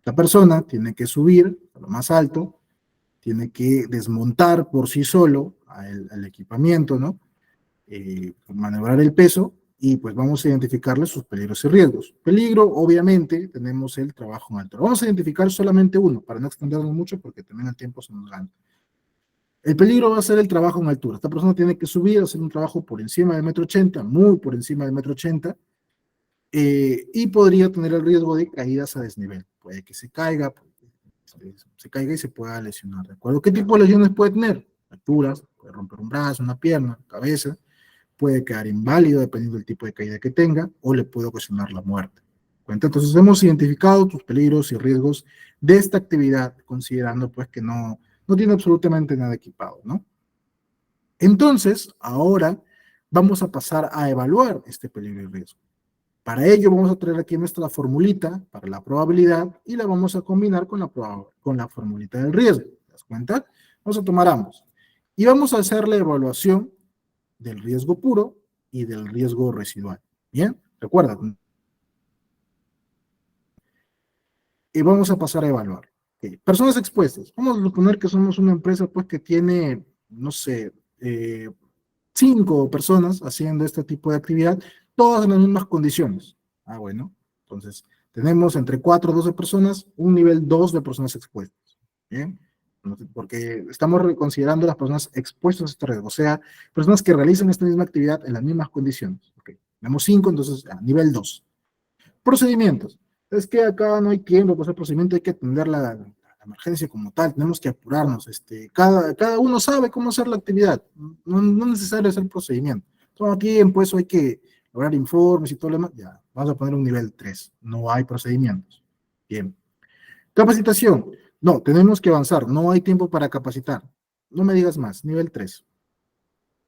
La persona tiene que subir a lo más alto, tiene que desmontar por sí solo el equipamiento, ¿no? Maniobrar el peso y pues vamos a identificarle sus peligros y riesgos. Peligro, obviamente, tenemos el trabajo en altura. Vamos a identificar solamente uno para no extendernos mucho porque también el tiempo se nos gana. El peligro va a ser el trabajo en altura. Esta persona tiene que subir, hacer un trabajo por encima de 1,80 m, muy por encima de 1,80 m, y podría tener el riesgo de caídas a desnivel. Puede que se caiga y se pueda lesionar, ¿de acuerdo? ¿Qué tipo de lesiones puede tener? Fracturas, puede romper un brazo, una pierna, cabeza, puede quedar inválido dependiendo del tipo de caída que tenga, o le puede ocasionar la muerte. Entonces hemos identificado tus peligros y riesgos de esta actividad, considerando pues que no tiene absolutamente nada equipado, ¿no? Entonces, ahora vamos a pasar a evaluar este peligro y riesgo. Para ello vamos a traer aquí nuestra formulita para la probabilidad y la vamos a combinar con la formulita del riesgo. ¿Te das cuenta? Vamos a tomar ambos. Y vamos a hacer la evaluación del riesgo puro y del riesgo residual. ¿Bien? Recuerda. Y vamos a pasar a evaluar. Okay. Personas expuestas. Vamos a suponer que somos una empresa pues que tiene, no sé, 5 personas haciendo este tipo de actividad, todas en las mismas condiciones. Bueno, entonces tenemos entre 4 a 12 personas, un nivel 2 de personas expuestas. ¿Bien? Porque estamos considerando las personas expuestas a este riesgo, o sea, personas que realizan esta misma actividad en las mismas condiciones. Okay. Tenemos 5, entonces nivel 2. Procedimientos. Es que acá no hay tiempo para hacer procedimiento, hay que atender la emergencia como tal, tenemos que apurarnos. Cada uno sabe cómo hacer la actividad, no es necesario hacer procedimiento. Toma tiempo, eso hay que lograr informes y todo lo demás. Ya, vamos a poner un nivel 3, no hay procedimientos. Bien. Capacitación. No, tenemos que avanzar, no hay tiempo para capacitar. No me digas más, nivel 3.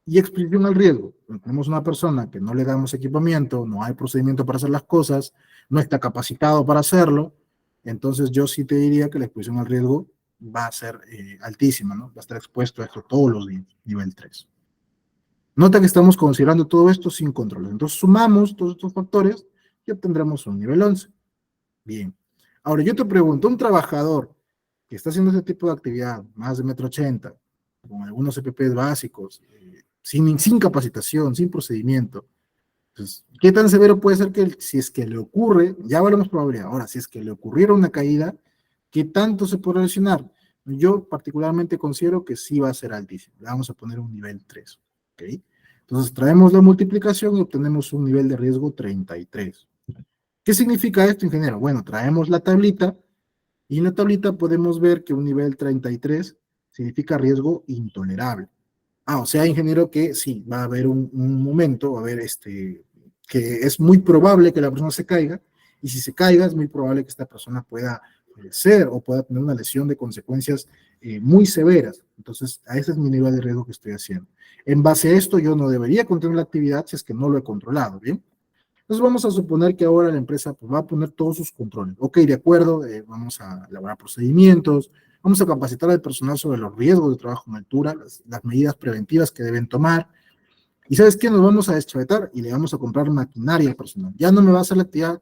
Y exposición al riesgo. Tenemos una persona que no le damos equipamiento, no hay procedimiento para hacer las cosas, no está capacitado para hacerlo, entonces yo sí te diría que la exposición al riesgo va a ser altísima, ¿no? Va a estar expuesto a esto todos los días, nivel 3. Nota que estamos considerando todo esto sin controles. Entonces sumamos todos estos factores y obtendremos un nivel 11. Bien. Ahora yo te pregunto, un trabajador que está haciendo este tipo de actividad, más de 1,80 m, con algunos EPPs básicos, sin capacitación, sin procedimiento, pues, ¿qué tan severo puede ser que si es que le ocurre, ya hablamos probabilidad, ahora, si es que le ocurriera una caída, qué tanto se puede lesionar? Yo particularmente considero que sí va a ser altísimo, le vamos a poner un nivel 3, ¿ok? Entonces traemos la multiplicación y obtenemos un nivel de riesgo 33. ¿Qué significa esto, ingeniero? Bueno, traemos la tablita y en la tablita podemos ver que un nivel 33 significa riesgo intolerable. O sea, ingeniero, que sí, va a haber un momento, va a haber que es muy probable que la persona se caiga, y si se caiga es muy probable que esta persona pueda fallecer o pueda tener una lesión de consecuencias muy severas. Entonces, a ese es mi nivel de riesgo que estoy haciendo. En base a esto, yo no debería continuar la actividad si es que no lo he controlado, ¿bien? Entonces vamos a suponer que ahora la empresa pues, va a poner todos sus controles. Ok, de acuerdo, vamos a elaborar procedimientos, vamos a capacitar al personal sobre los riesgos de trabajo en altura, las medidas preventivas que deben tomar. ¿Y sabes qué? Nos vamos a deschavetar y le vamos a comprar maquinaria al personal. Ya no me va a hacer la actividad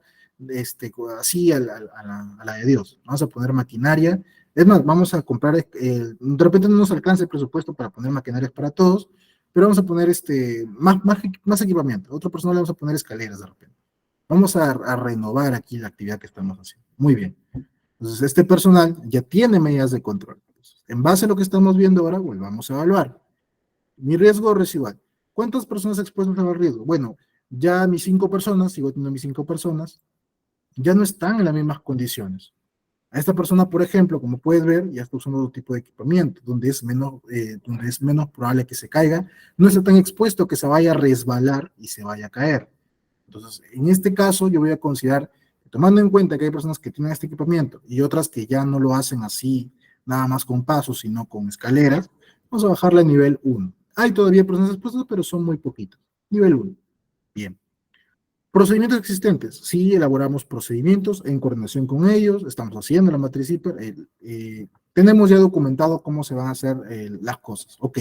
así a la de Dios. Vamos a poner maquinaria. Es más, vamos a comprar, de repente no nos alcanza el presupuesto para poner maquinarias para todos, pero vamos a poner más equipamiento. Otro personal le vamos a poner escaleras de repente. Vamos a renovar aquí la actividad que estamos haciendo. Muy bien. Entonces, este personal ya tiene medidas de control. Entonces, en base a lo que estamos viendo ahora, volvamos a evaluar. Mi riesgo residual. ¿Cuántas personas expuestas al riesgo? Bueno, ya mis 5 personas, sigo teniendo mis 5 personas, ya no están en las mismas condiciones. A esta persona, por ejemplo, como puedes ver, ya está usando otro tipo de equipamiento, donde es menos probable que se caiga, no está tan expuesto que se vaya a resbalar y se vaya a caer. Entonces, en este caso, yo voy a considerar, tomando en cuenta que hay personas que tienen este equipamiento y otras que ya no lo hacen así, nada más con pasos, sino con escaleras, vamos a bajarle a nivel 1. Hay todavía personas expuestas, pero son muy poquitos. Nivel 1. Bien. Procedimientos existentes. Sí, elaboramos procedimientos en coordinación con ellos, estamos haciendo la matriz hiper, tenemos ya documentado cómo se van a hacer las cosas. Ok,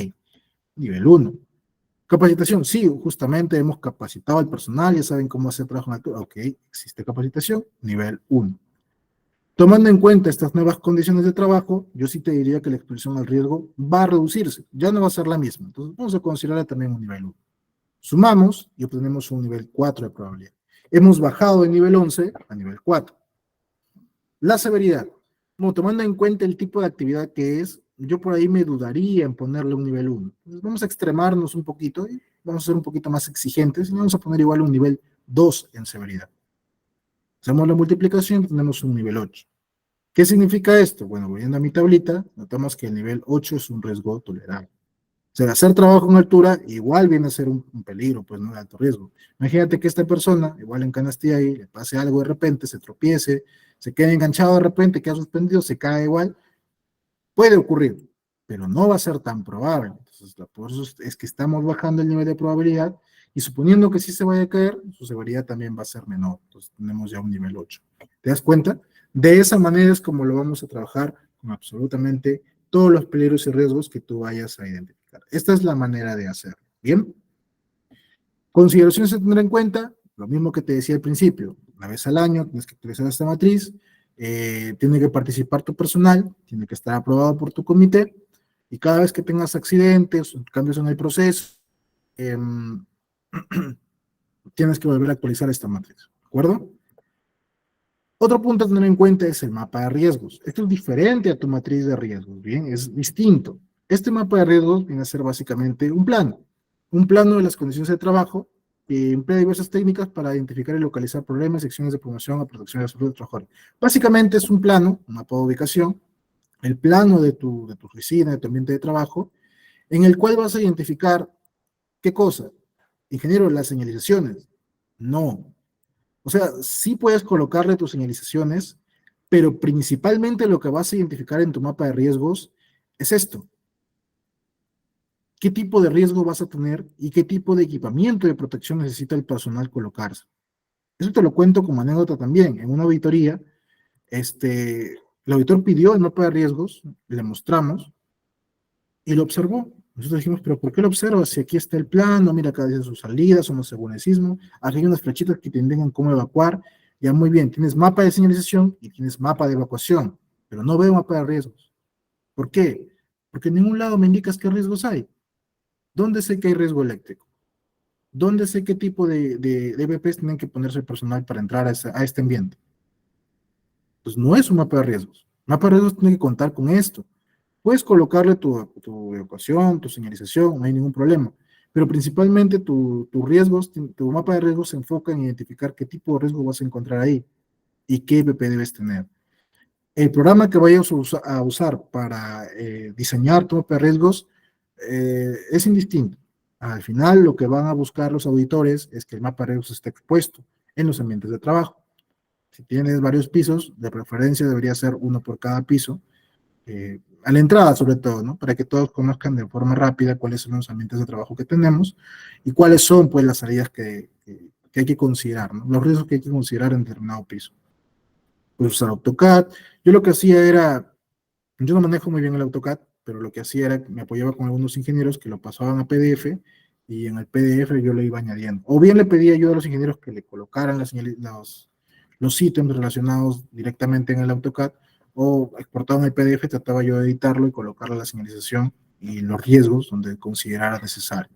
nivel 1. Capacitación, sí, justamente hemos capacitado al personal, ya saben cómo hacer trabajo en altura. Ok, existe capacitación, nivel 1. Tomando en cuenta estas nuevas condiciones de trabajo, yo sí te diría que la exposición al riesgo va a reducirse, ya no va a ser la misma. Entonces, vamos a considerar también un nivel 1. Sumamos y obtenemos un nivel 4 de probabilidad. Hemos bajado de nivel 11 a nivel 4. La severidad. Bueno, tomando en cuenta el tipo de actividad que es, yo por ahí me dudaría en ponerle un nivel 1. Entonces vamos a extremarnos un poquito y vamos a ser un poquito más exigentes y vamos a poner igual un nivel 2 en severidad. Hacemos la multiplicación y tenemos un nivel 8. ¿Qué significa esto? Bueno, viendo a mi tablita, notamos que el nivel 8 es un riesgo tolerable. O sea, hacer trabajo en altura igual viene a ser un peligro, pues no de alto riesgo. Imagínate que esta persona, igual en canastilla ahí, le pase algo de repente, se tropiece, se quede enganchado de repente, queda suspendido, se cae igual. Puede ocurrir, pero no va a ser tan probable. Entonces, por eso es que estamos bajando el nivel de probabilidad y suponiendo que sí se vaya a caer, su severidad también va a ser menor. Entonces, tenemos ya un nivel 8. ¿Te das cuenta? De esa manera es como lo vamos a trabajar con absolutamente todos los peligros y riesgos que tú vayas a identificar. Esta es la manera de hacerlo. ¿Bien? Consideraciones a tener en cuenta, lo mismo que te decía al principio, una vez al año tienes que utilizar esta matriz, tiene que participar tu personal, tiene que estar aprobado por tu comité, y cada vez que tengas accidentes, cambios en el proceso, eh, tienes que volver a actualizar esta matriz, ¿de acuerdo? Otro punto a tener en cuenta es el mapa de riesgos. Esto es diferente a tu matriz de riesgos, ¿bien? Es distinto. Este mapa de riesgos viene a ser básicamente un plano de las condiciones de trabajo que emplea diversas técnicas para identificar y localizar problemas, secciones de promoción o protección de la salud del trabajador. Básicamente es un plano, un mapa de ubicación, el plano de tu oficina, de tu ambiente de trabajo, en el cual vas a identificar, ¿qué cosa? Ingeniero, las señalizaciones. No. O sea, sí puedes colocarle tus señalizaciones, Pero principalmente lo que vas a identificar en tu mapa de riesgos es esto. ¿Qué tipo de riesgo vas a tener y qué tipo de equipamiento de protección necesita el personal colocarse? Eso te lo cuento como anécdota también. En una auditoría, el auditor pidió el mapa de riesgos, le mostramos y lo observó. Nosotros dijimos, pero ¿por qué lo observas? Si aquí está el plano, mira acá dice sus salidas, somos según sismo, aquí hay unas flechitas que te indican cómo evacuar. Ya muy bien, tienes mapa de señalización y tienes mapa de evacuación, pero no veo mapa de riesgos. ¿Por qué? Porque en ningún lado me indicas qué riesgos hay. ¿Dónde sé que hay riesgo eléctrico? ¿Dónde sé qué tipo de EVPs tienen que ponerse el personal para entrar a este ambiente? Pues no es un mapa de riesgos. El mapa de riesgos tiene que contar con esto. Puedes colocarle tu ecuación, tu señalización, no hay ningún problema. Pero principalmente tus riesgos, tu mapa de riesgos se enfoca en identificar qué tipo de riesgo vas a encontrar ahí y qué EVP debes tener. El programa que vayas a usar para diseñar tu mapa de riesgos es indistinto. Al final, lo que van a buscar los auditores es que el mapa de riesgos esté expuesto en los ambientes de trabajo. Si tienes varios pisos, de preferencia debería ser uno por cada piso, a la entrada sobre todo, ¿no? Para que todos conozcan de forma rápida cuáles son los ambientes de trabajo que tenemos y cuáles son, pues, las salidas que hay que considerar, ¿no? Los riesgos que hay que considerar en determinado piso. Puedes usar AutoCAD. Yo lo que hacía era, yo no manejo muy bien el AutoCAD, pero lo que hacía era que me apoyaba con algunos ingenieros que lo pasaban a PDF y en el PDF yo le iba añadiendo. O bien le pedía yo a los ingenieros que le colocaran los ítems relacionados directamente en el AutoCAD, o exportado en el PDF, trataba yo de editarlo y colocarle la señalización y los riesgos donde considerara necesario.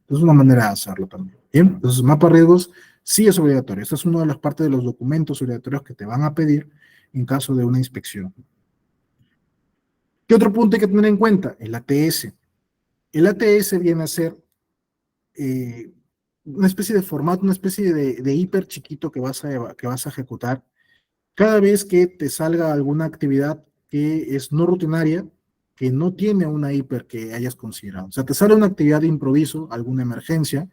Es una manera de hacerlo también. Bien, entonces mapa de riesgos sí es obligatorio. Esta es una de las partes de los documentos obligatorios que te van a pedir en caso de una inspección. ¿Qué otro punto hay que tener en cuenta? El ATS. El ATS viene a ser una especie de formato, una especie de hiper chiquito que vas a ejecutar cada vez que te salga alguna actividad que es no rutinaria, que no tiene una hiper que hayas considerado. O sea, te sale una actividad de improviso, alguna emergencia,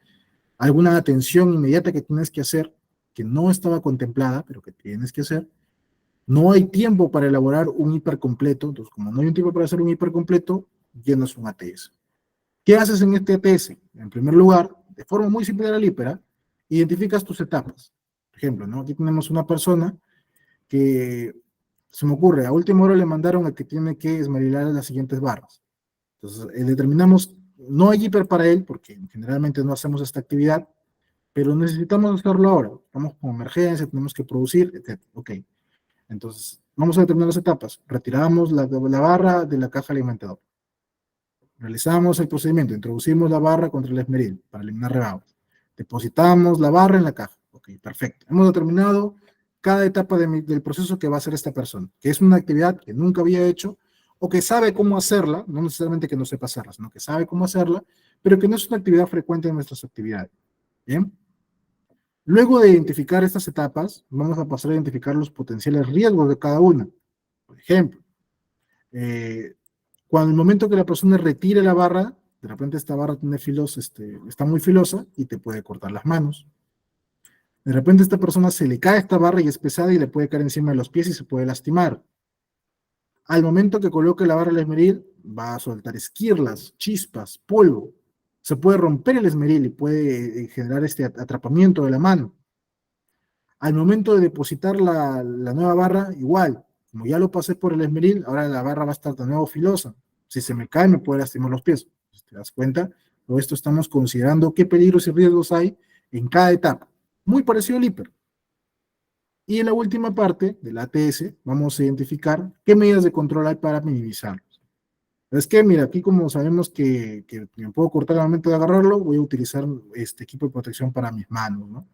alguna atención inmediata que tienes que hacer, que no estaba contemplada, pero que tienes que hacer. No hay tiempo para elaborar un hiper completo, entonces como no hay un tiempo para hacer un hiper completo, llenas un ATS. ¿Qué haces en este ATS? En primer lugar, de forma muy similar al hiper, identificas tus etapas. Por ejemplo, ¿no? Aquí tenemos una persona que se me ocurre, a última hora le mandaron a que tiene que esmerilar las siguientes barras. Entonces, determinamos, no hay hiper para él, porque generalmente no hacemos esta actividad, pero necesitamos hacerlo ahora. Estamos con emergencia, tenemos que producir, etc. Ok. Entonces, vamos a determinar las etapas. Retiramos la barra de la caja alimentadora. Realizamos el procedimiento, introducimos la barra contra el esmeril para eliminar regalos. Depositamos la barra en la caja. Ok, perfecto. Hemos determinado cada etapa del proceso que va a hacer esta persona, que es una actividad que nunca había hecho o que sabe cómo hacerla, no necesariamente que no sepa hacerla, sino que sabe cómo hacerla, pero que no es una actividad frecuente en nuestras actividades. Bien. Luego de identificar estas etapas, vamos a pasar a identificar los potenciales riesgos de cada una. Por ejemplo, cuando el momento que la persona retire la barra, de repente esta barra tiene filos, está muy filosa y te puede cortar las manos. De repente a esta persona se le cae esta barra y es pesada y le puede caer encima de los pies y se puede lastimar. Al momento que coloque la barra al esmeril, va a soltar esquirlas, chispas, polvo. Se puede romper el esmeril y puede generar este atrapamiento de la mano. Al momento de depositar la nueva barra, igual. Como ya lo pasé por el esmeril, ahora la barra va a estar de nuevo filosa. Si se me cae, me puede lastimar los pies. ¿Te das cuenta? Todo esto estamos considerando qué peligros y riesgos hay en cada etapa. Muy parecido al hiper. Y en la última parte del ATS vamos a identificar qué medidas de control hay para minimizarlos. Es que, mira, aquí como sabemos que me puedo cortar al momento de agarrarlo, voy a utilizar este equipo de protección para mis manos, ¿no?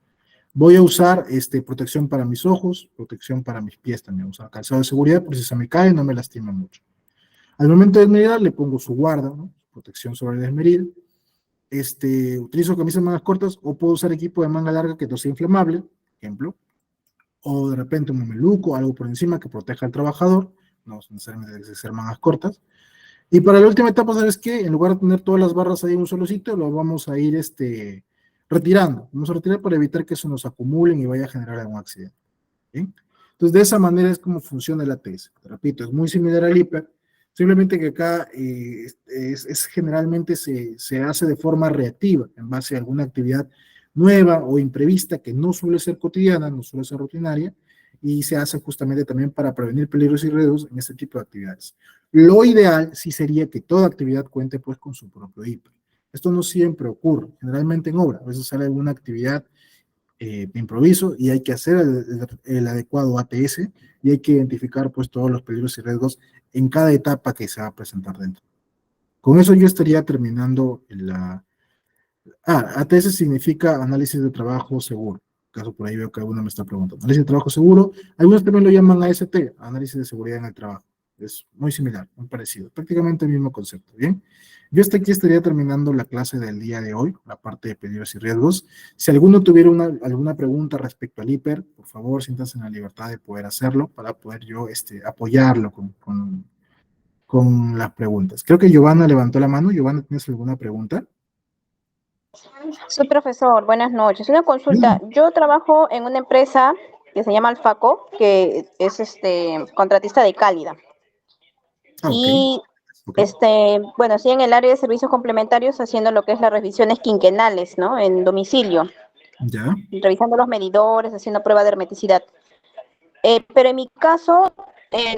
Voy a usar protección para mis ojos, protección para mis pies también, usar calzado de seguridad por si se me cae no me lastima mucho. Al momento de esmerir le pongo su guarda, ¿no? Protección sobre el esmeril. Utilizo camisas mangas cortas o puedo usar equipo de manga larga que no sea inflamable, ejemplo, o de repente un mameluco, algo por encima que proteja al trabajador, no necesariamente debe ser mangas cortas. Y para la última etapa, ¿sabes qué? En lugar de tener todas las barras ahí en un solo sitio, lo vamos a ir retirando. Vamos a retirar para evitar que eso nos acumulen y vaya a generar algún accidente. ¿Sí? Entonces, de esa manera es como funciona el ATS. Te repito, es muy similar al hiper, simplemente que acá generalmente se hace de forma reactiva, en base a alguna actividad nueva o imprevista que no suele ser cotidiana, no suele ser rutinaria, y se hace justamente también para prevenir peligros y riesgos en este tipo de actividades. Lo ideal sí sería que toda actividad cuente pues con su propio hiper. Esto no siempre ocurre, generalmente en obra, a veces sale alguna actividad de improviso y hay que hacer el adecuado ATS y hay que identificar pues todos los peligros y riesgos en cada etapa que se va a presentar dentro. Con eso yo estaría terminando la... ATS significa análisis de trabajo seguro. Caso por ahí veo que alguno me está preguntando. Análisis de trabajo seguro, algunos también lo llaman AST, análisis de seguridad en el trabajo. Es muy similar, muy parecido, prácticamente el mismo concepto, ¿bien? Yo hasta aquí estaría terminando la clase del día de hoy, la parte de peligros y riesgos. Si alguno tuviera alguna pregunta respecto al hiper, por favor, siéntanse en la libertad de poder hacerlo para poder yo apoyarlo con las preguntas. Creo que Giovanna levantó la mano. Giovanna, ¿tienes alguna pregunta? Sí, profesor, buenas noches. Una consulta. Sí. Yo trabajo en una empresa que se llama Alfaco, que es contratista de Cálida. Ah, ok. Y Ok. bueno, sí, en el área de servicios complementarios haciendo lo que es las revisiones quinquenales, ¿no? En domicilio, Ya. revisando los medidores, haciendo prueba de hermeticidad. Pero en mi caso,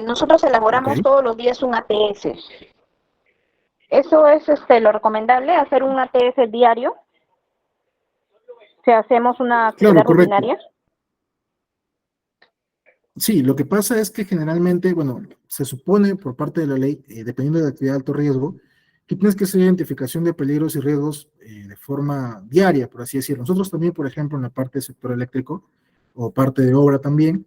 nosotros Ok. elaboramos todos los días un ATS. Eso es lo recomendable, hacer un ATS diario, si hacemos una Claro, actividad correcto. rutinaria. Sí, lo que pasa es que generalmente, bueno, se supone por parte de la ley, dependiendo de la actividad de alto riesgo, que tienes que hacer identificación de peligros y riesgos de forma diaria, por así decirlo. Nosotros también, por ejemplo, en la parte del sector eléctrico o parte de obra también,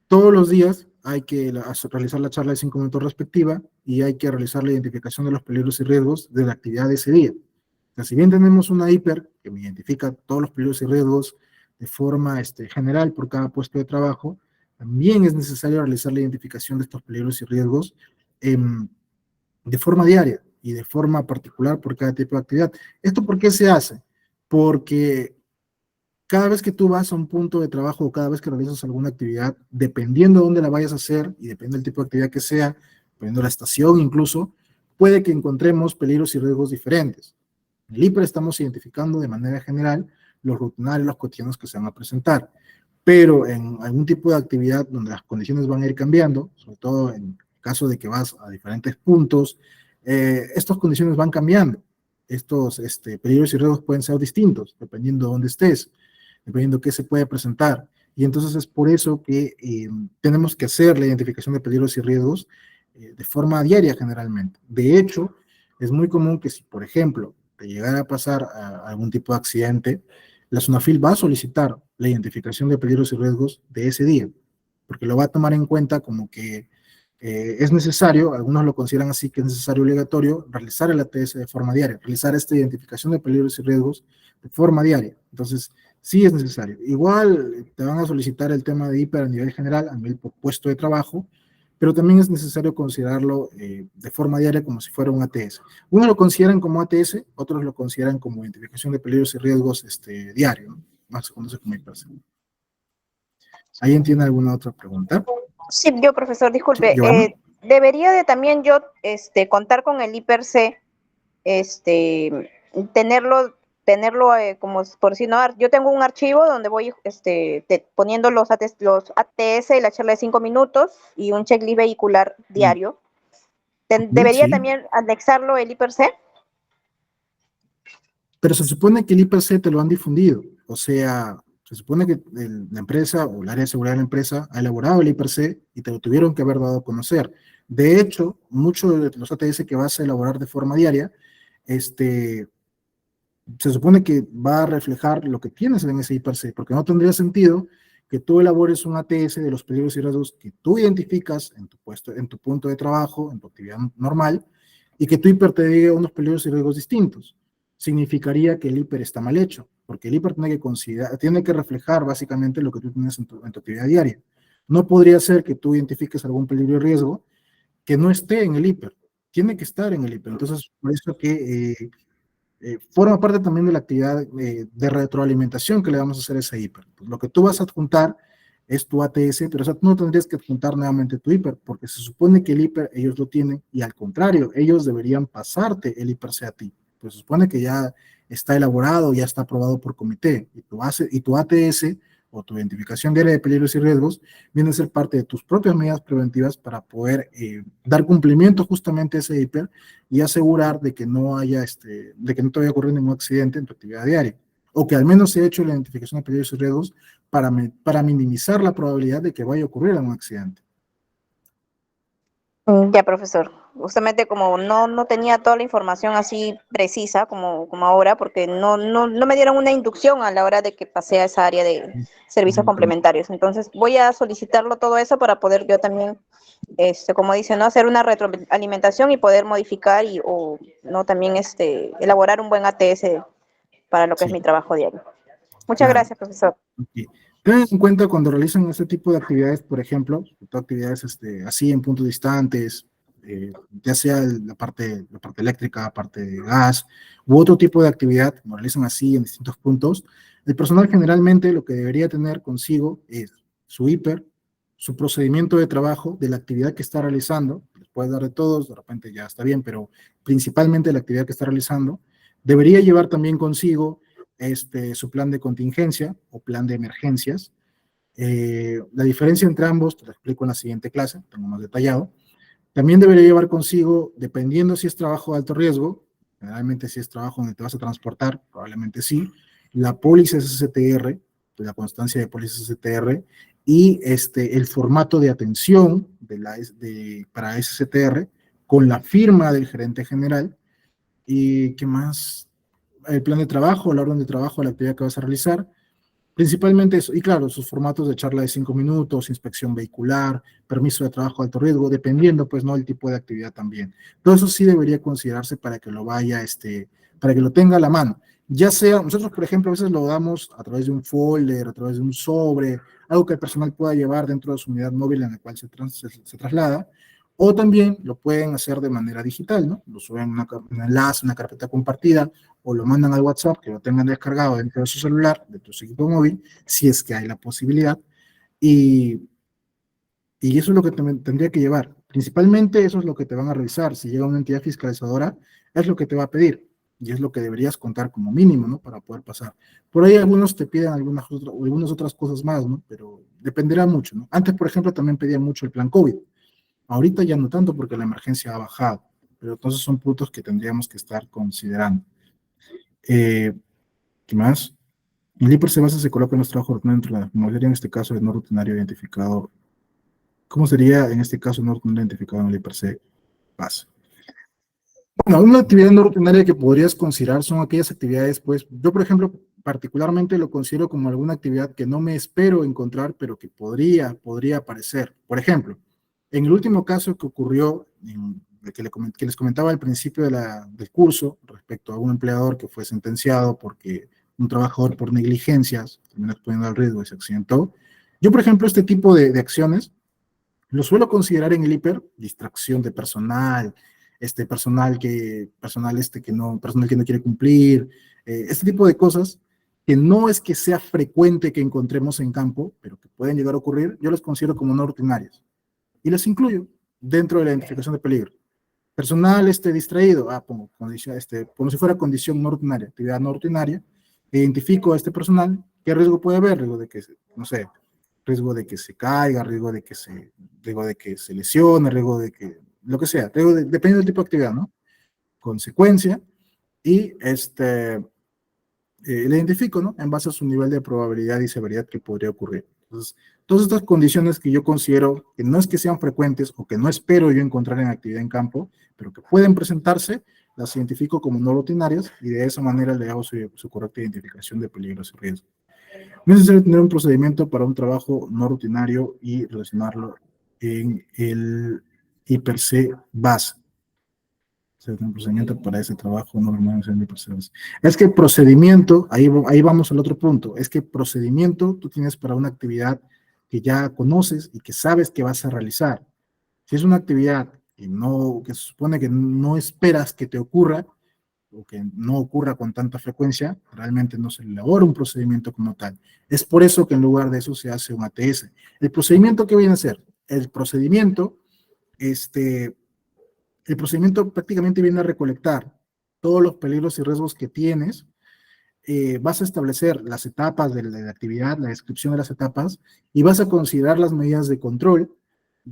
todos los días hay que realizar la charla de 5 minutos respectiva y hay que realizar la identificación de los peligros y riesgos de la actividad de ese día. O sea, si bien tenemos una hiper que me identifica todos los peligros y riesgos de forma general por cada puesto de trabajo, también es necesario realizar la identificación de estos peligros y riesgos de forma diaria y de forma particular por cada tipo de actividad. ¿Esto por qué se hace? Porque cada vez que tú vas a un punto de trabajo o cada vez que realizas alguna actividad, dependiendo de dónde la vayas a hacer y depende del tipo de actividad que sea, dependiendo de la estación incluso, puede que encontremos peligros y riesgos diferentes. En el hiper estamos identificando de manera general los rutinarios, los cotidianos que se van a presentar, pero en algún tipo de actividad donde las condiciones van a ir cambiando, sobre todo en caso de que vas a diferentes puntos, estas condiciones van cambiando. Estos peligros y riesgos pueden ser distintos dependiendo de dónde estés, dependiendo de qué se puede presentar. Y entonces es por eso que tenemos que hacer la identificación de peligros y riesgos de forma diaria generalmente. De hecho, es muy común que si, por ejemplo, te llegara a pasar algún tipo de accidente, la SUNAFIL va a solicitar la identificación de peligros y riesgos de ese día, porque lo va a tomar en cuenta como que es necesario, algunos lo consideran así, que es necesario obligatorio realizar el ATS de forma diaria, realizar esta identificación de peligros y riesgos de forma diaria. Entonces, sí es necesario. Igual te van a solicitar el tema de hiper a nivel general, a nivel puesto de trabajo, pero también es necesario considerarlo de forma diaria como si fuera un ATS. Unos lo consideran como ATS, otros lo consideran como identificación de peligros y riesgos diario, ¿no? Más se conoce como IPRC. ¿Alguien tiene alguna otra pregunta? Sí, yo, profesor, Sí, disculpe. Giovanna. Debería de también yo contar con el IPRC, este, tenerlo como por si no, yo tengo un archivo donde voy poniendo los ATS y la charla de 5 minutos y un checklist vehicular Mm, diario. Debería sí, también anexarlo el IPRC. pero se supone que el IPC te lo han difundido, o sea, se supone que la empresa o el área de seguridad de la empresa ha elaborado el IPC y te lo tuvieron que haber dado a conocer. De hecho, muchos de los ATS que vas a elaborar de forma diaria, se supone que va a reflejar lo que tienes en ese IPC, porque no tendría sentido que tú elabores un ATS de los peligros y riesgos que tú identificas en tu puesto, en tu punto de trabajo, en tu actividad normal, y que tu hiper te diga unos peligros y riesgos distintos. Significaría que el hiper está mal hecho, porque el hiper tiene que reflejar básicamente lo que tú tienes en tu actividad diaria. No podría ser que tú identifiques algún peligro y riesgo que no esté en el hiper, tiene que estar en el hiper. Entonces, por eso que forma parte también de la actividad de retroalimentación que le vamos a hacer a ese hiper. Pues lo que tú vas a adjuntar es tu ATS, pero o sea, tú no tendrías que adjuntar nuevamente tu hiper, porque se supone que el hiper ellos lo tienen, y al contrario, ellos deberían pasarte el hiper a ti. Pues se supone que ya está elaborado, ya está aprobado por comité, y tu ATS o tu identificación diaria de peligros y riesgos viene a ser parte de tus propias medidas preventivas para poder dar cumplimiento justamente a ese hiper y asegurar de que no haya, de que no te vaya a ocurrir ningún accidente en tu actividad diaria, o que al menos se ha hecho la identificación de peligros y riesgos para minimizar la probabilidad de que vaya a ocurrir un accidente. Ya, profesor. Justamente como no tenía toda la información así precisa como ahora, porque no me dieron una inducción a la hora de que pasé a esa área de servicios complementarios. Entonces voy a solicitarlo todo eso para poder yo también, como dice, ¿no? Hacer una retroalimentación y poder modificar o no también elaborar un buen ATS para lo que es Sí, mi trabajo diario. Muchas claro. gracias, profesor. Okay. Tengan en cuenta cuando realizan este tipo de actividades, por ejemplo, actividades así en puntos distantes, ya sea la parte eléctrica, la parte de gas, u otro tipo de actividad, como realizan así en distintos puntos, el personal generalmente lo que debería tener consigo es su hiper, su procedimiento de trabajo de la actividad que está realizando, les puede dar de todos, de repente ya está bien, pero principalmente la actividad que está realizando, debería llevar también consigo su plan de contingencia o plan de emergencias. La diferencia entre ambos te lo explico en la siguiente clase, tengo más detallado. También debería llevar consigo, dependiendo si es trabajo de alto riesgo, generalmente si es trabajo donde te vas a transportar, probablemente sí, la póliza SSTR, la constancia de póliza SSTR, y el formato de atención para SSTR con la firma del gerente general. ¿Y qué más? El plan de trabajo, la orden de trabajo, la actividad que vas a realizar, principalmente eso. Y claro, sus formatos de charla de 5 minutos, inspección vehicular, permiso de trabajo de alto riesgo, dependiendo, pues, ¿no? El tipo de actividad también. Todo eso sí debería considerarse para que lo vaya, para que lo tenga a la mano. Ya sea, nosotros, por ejemplo, a veces lo damos a través de un folder, a través de un sobre, algo que el personal pueda llevar dentro de su unidad móvil en la cual se traslada, o también lo pueden hacer de manera digital, ¿no? Lo suben en un enlace, una carpeta compartida, o lo mandan al WhatsApp, que lo tengan descargado dentro de su celular, de tu equipo móvil, si es que hay la posibilidad, y, y eso es lo que tendría que llevar. Principalmente eso es lo que te van a revisar. Si llega una entidad fiscalizadora, es lo que te va a pedir, y es lo que deberías contar como mínimo, ¿no? Para poder pasar. Por ahí algunos te piden algunas otras cosas más, ¿no? Pero dependerá mucho, ¿no? Antes, por ejemplo, también pedían mucho el plan COVID. Ahorita ya no tanto porque la emergencia ha bajado, pero entonces son puntos que tendríamos que estar considerando. ¿Qué más? El hiper se basa, se coloca en los trabajos dentro de la modalidad, en este caso, el no rutinario identificado. ¿Cómo sería en este caso no rutinario identificado en el hiper se basa? Bueno, una actividad no rutinaria que podrías considerar son aquellas actividades, pues, yo, por ejemplo, particularmente lo considero como alguna actividad que no me espero encontrar, pero que podría aparecer. Por ejemplo, en el último caso que ocurrió, que les comentaba al principio del curso, respecto a un empleador que fue sentenciado porque un trabajador por negligencias terminó exponiendo al riesgo y se accidentó. Yo, por ejemplo, este tipo de acciones lo suelo considerar en el hiper distracción de personal, personal que no quiere cumplir, este tipo de cosas que no es que sea frecuente que encontremos en campo, pero que pueden llegar a ocurrir, yo las considero como no rutinarias y las incluyo dentro de la identificación de peligro. Personal distraído, como si fuera condición no rutinaria, actividad no rutinaria, identifico a este personal, ¿qué riesgo puede haber? Riesgo de que, no sé, riesgo de que se caiga, riesgo de que se lesione, riesgo de que, lo que sea, depende del tipo de actividad, ¿no? Consecuencia, y le identifico, ¿no? En base a su nivel de probabilidad y severidad que podría ocurrir. Entonces, todas estas condiciones que yo considero que no es que sean frecuentes o que no espero yo encontrar en actividad en campo, pero que pueden presentarse, las identifico como no rutinarias y de esa manera le hago su correcta identificación de peligros y riesgos. No es necesario tener un procedimiento para un trabajo no rutinario y relacionarlo en el IPC base. Un procedimiento para ese trabajo no rutinario en el IPC base. Es que procedimiento, ahí vamos al otro punto, es que procedimiento tú tienes para una actividad que ya conoces y que sabes que vas a realizar. Si es una actividad que se supone que no esperas que te ocurra, o que no ocurra con tanta frecuencia, realmente no se elabora un procedimiento como tal. Es por eso que en lugar de eso se hace un ATS. ¿El procedimiento qué viene a ser? El procedimiento prácticamente viene a recolectar todos los peligros y riesgos que tienes. Vas a establecer las etapas de la actividad, la descripción de las etapas, y vas a considerar las medidas de control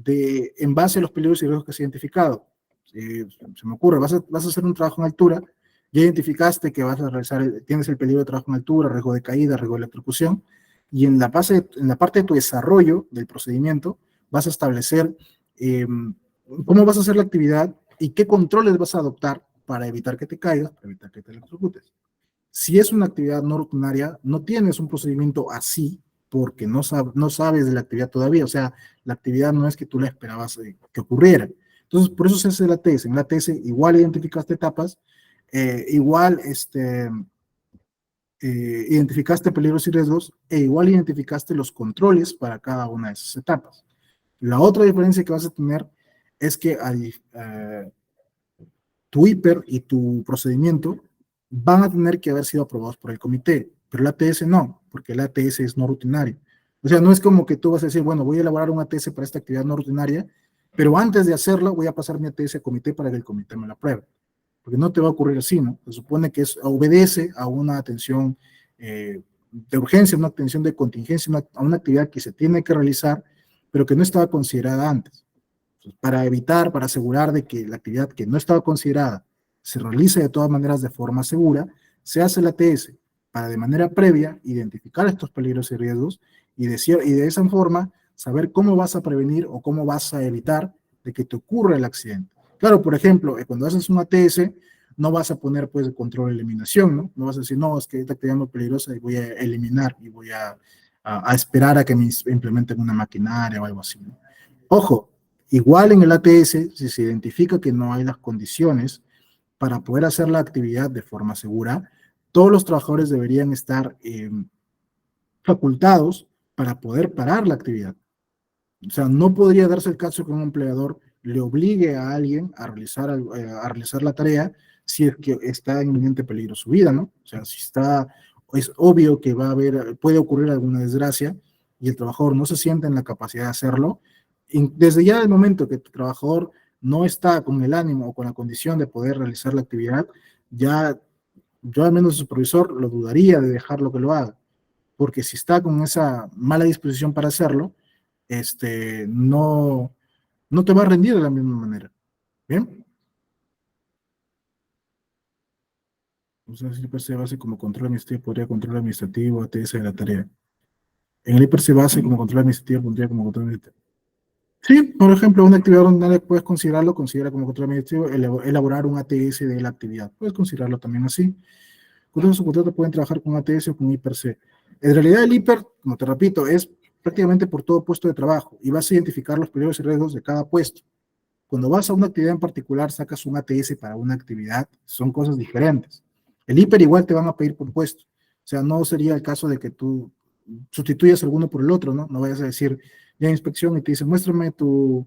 en base a los peligros y riesgos que has identificado. Se me ocurre, vas a hacer un trabajo en altura, ya identificaste que vas a realizar, tienes el peligro de trabajo en altura, riesgo de caída, riesgo de electrocución, y en la parte de tu desarrollo del procedimiento vas a establecer cómo vas a hacer la actividad y qué controles vas a adoptar para evitar que te caigas, para evitar que te electrocutes. Si es una actividad no rutinaria, no tienes un procedimiento así porque no sabes de la actividad todavía. O sea, la actividad no es que tú la esperabas que ocurriera. Entonces, por eso se hace el ATS. En el ATS igual identificaste etapas, igual identificaste peligros y riesgos, e igual identificaste los controles para cada una de esas etapas. La otra diferencia que vas a tener es que tu hiper y tu procedimiento van a tener que haber sido aprobados por el comité, pero el ATS no, porque el ATS es no rutinario. O sea, no es como que tú vas a decir, bueno, voy a elaborar un ATS para esta actividad no rutinaria, pero antes de hacerlo voy a pasar mi ATS al comité para que el comité me la apruebe. Porque no te va a ocurrir así, ¿no? Se supone que obedece a una atención de urgencia, una atención de contingencia, a una actividad que se tiene que realizar, pero que no estaba considerada antes. Entonces, para evitar, para asegurar de que la actividad que no estaba considerada se realice de todas maneras de forma segura, se hace el ATS para de manera previa identificar estos peligros y riesgos y de esa forma saber cómo vas a prevenir o cómo vas a evitar de que te ocurra el accidente. Claro, por ejemplo, cuando haces un ATS, no vas a poner pues control de eliminación, ¿no? No vas a decir, no, es que esta actividad es muy peligrosa y voy a eliminar y voy a esperar a que me implementen una maquinaria o algo así, ¿no? Ojo, igual en el ATS, si se identifica que no hay las condiciones para poder hacer la actividad de forma segura, todos los trabajadores deberían estar facultados para poder parar la actividad. O sea, no podría darse el caso que un empleador le obligue a alguien a realizar la tarea si es que está en inminente peligro su vida, ¿no? O sea, es obvio que puede ocurrir alguna desgracia y el trabajador no se siente en la capacidad de hacerlo. Y desde ya el momento que el trabajador no está con el ánimo o con la condición de poder realizar la actividad, yo al menos el supervisor lo dudaría de dejarlo que lo haga, porque si está con esa mala disposición para hacerlo, no te va a rendir de la misma manera. ¿Bien? Entonces, el IPR se base como control administrativo, podría control administrativo, ATS de la tarea. En el IPR se base como control administrativo, pondría como control administrativo. Sí, por ejemplo, una actividad ordinaria puedes considera como control administrativo, elaborar un ATS de la actividad. Puedes considerarlo también así. Contratos subcontratos pueden trabajar con ATS o con IPR C. En realidad el IPR, como te repito, es prácticamente por todo puesto de trabajo y vas a identificar los peligros y riesgos de cada puesto. Cuando vas a una actividad en particular, sacas un ATS para una actividad, son cosas diferentes. El IPR igual te van a pedir por puesto. O sea, no sería el caso de que tú sustituyas alguno por el otro, ¿no? No vayas a decir, ya inspección y te dicen, muéstrame tu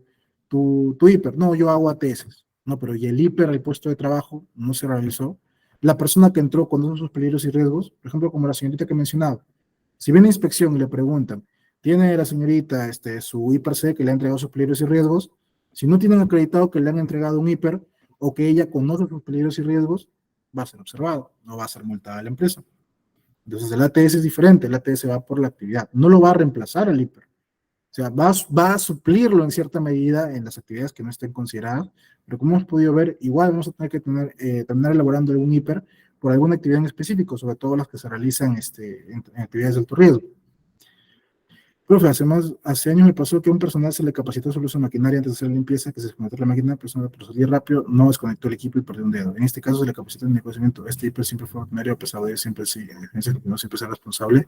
IPR. No, yo hago ATS. No, pero y el IPR, el puesto de trabajo, no se realizó. La persona que entró con esos peligros y riesgos, por ejemplo, como la señorita que mencionaba, si viene a inspección y le preguntan, ¿tiene la señorita su IPR C que le ha entregado sus peligros y riesgos? Si no tienen acreditado que le han entregado un IPR o que ella conoce sus peligros y riesgos, va a ser observado, no va a ser multada a la empresa. Entonces el ATS es diferente, el ATS va por la actividad, no lo va a reemplazar el IPR. O sea, va a suplirlo en cierta medida en las actividades que no estén consideradas, pero como hemos podido ver, igual vamos a tener que terminar elaborando algún IPR por alguna actividad en específico, sobre todo las que se realizan en actividades de alto riesgo. Profe, hace años me pasó que a un personal se le capacitó sobre su maquinaria antes de hacer la limpieza, que se desconectó la máquina, persona procedía rápido, no desconectó el equipo y perdió un dedo. En este caso se le capacitó en el conocimiento. Este hiper siempre fue ordinario, a pesar de él siempre sí, no siempre ser responsable.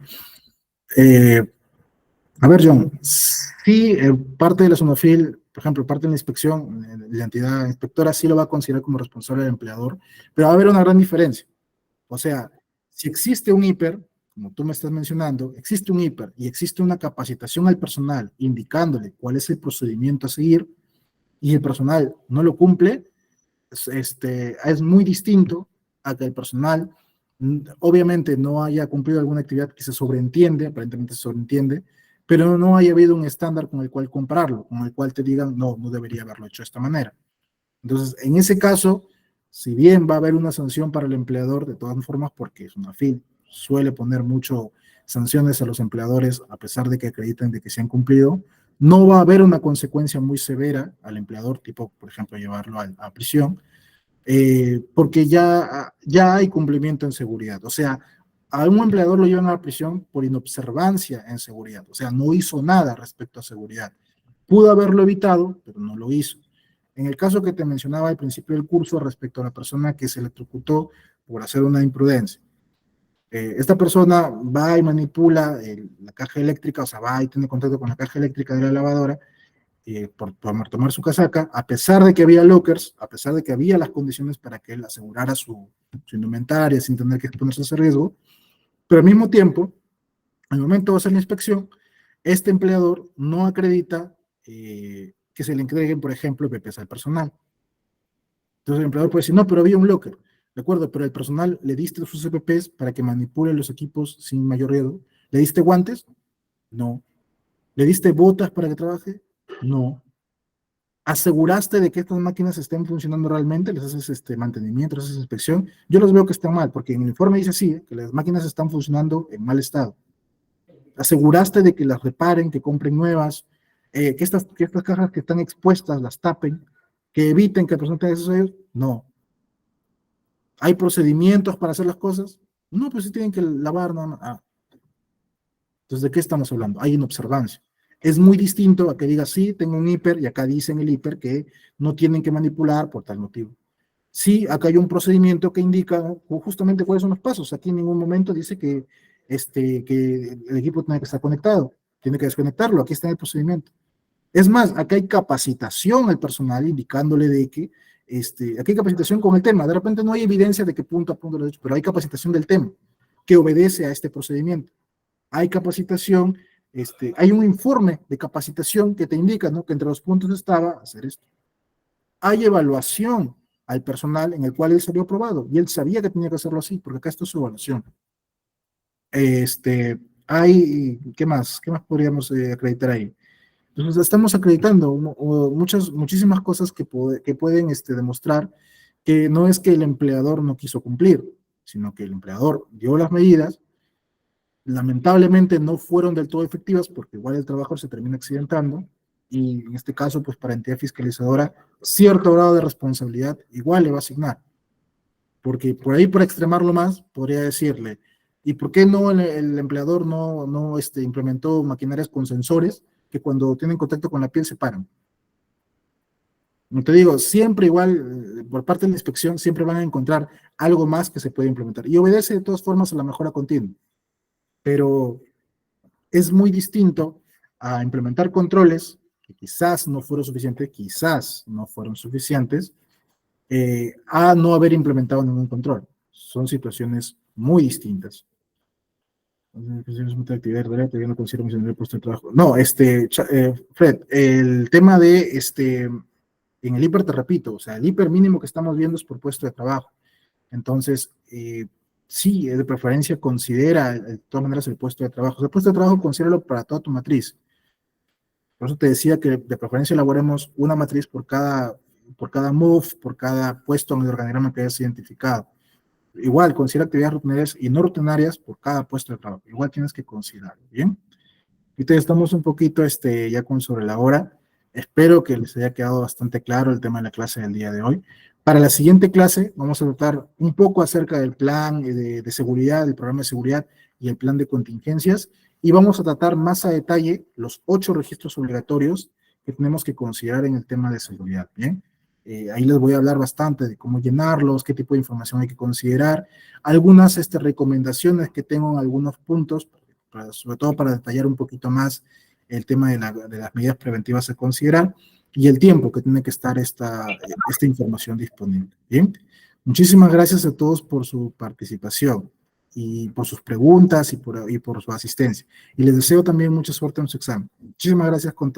A ver, John, sí, parte de la SONAFIL, por ejemplo, parte de la inspección, la entidad inspectora sí lo va a considerar como responsable del empleador, pero va a haber una gran diferencia. O sea, si existe un hiper, como tú me estás mencionando, existe un hiper y existe una capacitación al personal indicándole cuál es el procedimiento a seguir y el personal no lo cumple, es muy distinto a que el personal obviamente no haya cumplido alguna actividad que se sobreentiende, aparentemente se sobreentiende, pero no haya habido un estándar con el cual compararlo, con el cual te digan, no, no debería haberlo hecho de esta manera. Entonces, en ese caso, si bien va a haber una sanción para el empleador, de todas formas, porque es una FIL, suele poner mucho sanciones a los empleadores, a pesar de que acrediten de que se han cumplido, no va a haber una consecuencia muy severa al empleador, tipo, por ejemplo, llevarlo a prisión, porque ya hay cumplimiento en seguridad. O sea, a un empleador lo llevan a la prisión por inobservancia en seguridad. O sea, no hizo nada respecto a seguridad. Pudo haberlo evitado, pero no lo hizo. En el caso que te mencionaba al principio del curso respecto a la persona que se electrocutó por hacer una imprudencia. Esta persona va y manipula la caja eléctrica, o sea, va y tiene contacto con la caja eléctrica de la lavadora, por tomar su casaca, a pesar de que había lockers, a pesar de que había las condiciones para que él asegurara su indumentaria sin tener que exponerse a ese riesgo, pero al mismo tiempo, al momento de hacer la inspección, este empleador no acredita que se le entreguen, por ejemplo, PPs al personal. Entonces el empleador puede decir, no, pero había un locker, de acuerdo, pero el personal le diste sus EPPs para que manipule los equipos sin mayor riesgo. ¿Le diste guantes? No. ¿Le diste botas para que trabaje? No. ¿Aseguraste de que estas máquinas estén funcionando realmente? ¿Les haces mantenimiento, les haces inspección? Yo los veo que están mal, porque en el informe dice así, que las máquinas están funcionando en mal estado. ¿Aseguraste de que las reparen, que compren nuevas, que estas cajas que están expuestas las tapen, que eviten que el personal tenga acceso a ellos? No. ¿Hay procedimientos para hacer las cosas? No, pues sí tienen que lavar, no. Ah. Entonces, ¿de qué estamos hablando? Hay inobservancia. Es muy distinto a que diga, sí, tengo un hiper, y acá dice en el hiper que no tienen que manipular por tal motivo. Sí, acá hay un procedimiento que indica justamente cuáles son los pasos. Aquí en ningún momento dice que el equipo tiene que estar conectado, tiene que desconectarlo, aquí está en el procedimiento. Es más, acá hay capacitación al personal indicándole de que, aquí hay capacitación con el tema, de repente no hay evidencia de que punto a punto lo he hecho, pero hay capacitación del tema que obedece a este procedimiento. Hay capacitación, hay un informe de capacitación que te indica, ¿no?, que entre los puntos estaba hacer esto. Hay evaluación al personal en el cual él salió aprobado y él sabía que tenía que hacerlo así, porque acá está su evaluación. ¿Qué más? ¿Qué más podríamos acreditar ahí? Entonces, estamos acreditando muchísimas cosas que pueden demostrar que no es que el empleador no quiso cumplir, sino que el empleador dio las medidas, lamentablemente no fueron del todo efectivas porque igual el trabajador se termina accidentando y en este caso, pues para entidad fiscalizadora, cierto grado de responsabilidad igual le va a asignar. Porque por ahí, por extremarlo más, podría decirle, ¿y por qué no el empleador no implementó maquinarias con sensores que cuando tienen contacto con la piel se paran? Como te digo, siempre igual, por parte de la inspección, siempre van a encontrar algo más que se puede implementar. Y obedece de todas formas a la mejora continua. Pero es muy distinto a implementar controles que quizás no fueron suficientes, a no haber implementado ningún control. Son situaciones muy distintas. No, Fred, el tema de en el hiper te repito, o sea, el hiper mínimo que estamos viendo es por puesto de trabajo. Entonces, sí, de preferencia considera de todas maneras el puesto de trabajo. El puesto de trabajo considéralo para toda tu matriz. Por eso te decía que de preferencia elaboremos una matriz por cada move, por cada puesto en el organigrama que hayas identificado. Igual, considera actividades rutinarias y no rutinarias por cada puesto de trabajo. Igual tienes que considerarlo, ¿bien? Ahorita estamos un poquito ya sobre la hora. Espero que les haya quedado bastante claro el tema de la clase del día de hoy. Para la siguiente clase vamos a tratar un poco acerca del plan de seguridad, del programa de seguridad y el plan de contingencias, y vamos a tratar más a detalle los 8 registros obligatorios que tenemos que considerar en el tema de seguridad, ¿bien? Ahí les voy a hablar bastante de cómo llenarlos, qué tipo de información hay que considerar, algunas recomendaciones que tengo en algunos puntos, sobre todo para detallar un poquito más el tema de las medidas preventivas a considerar y el tiempo que tiene que estar esta información disponible. Bien, muchísimas gracias a todos por su participación y por sus preguntas y por su asistencia. Y les deseo también mucha suerte en su examen. Muchísimas gracias con todo.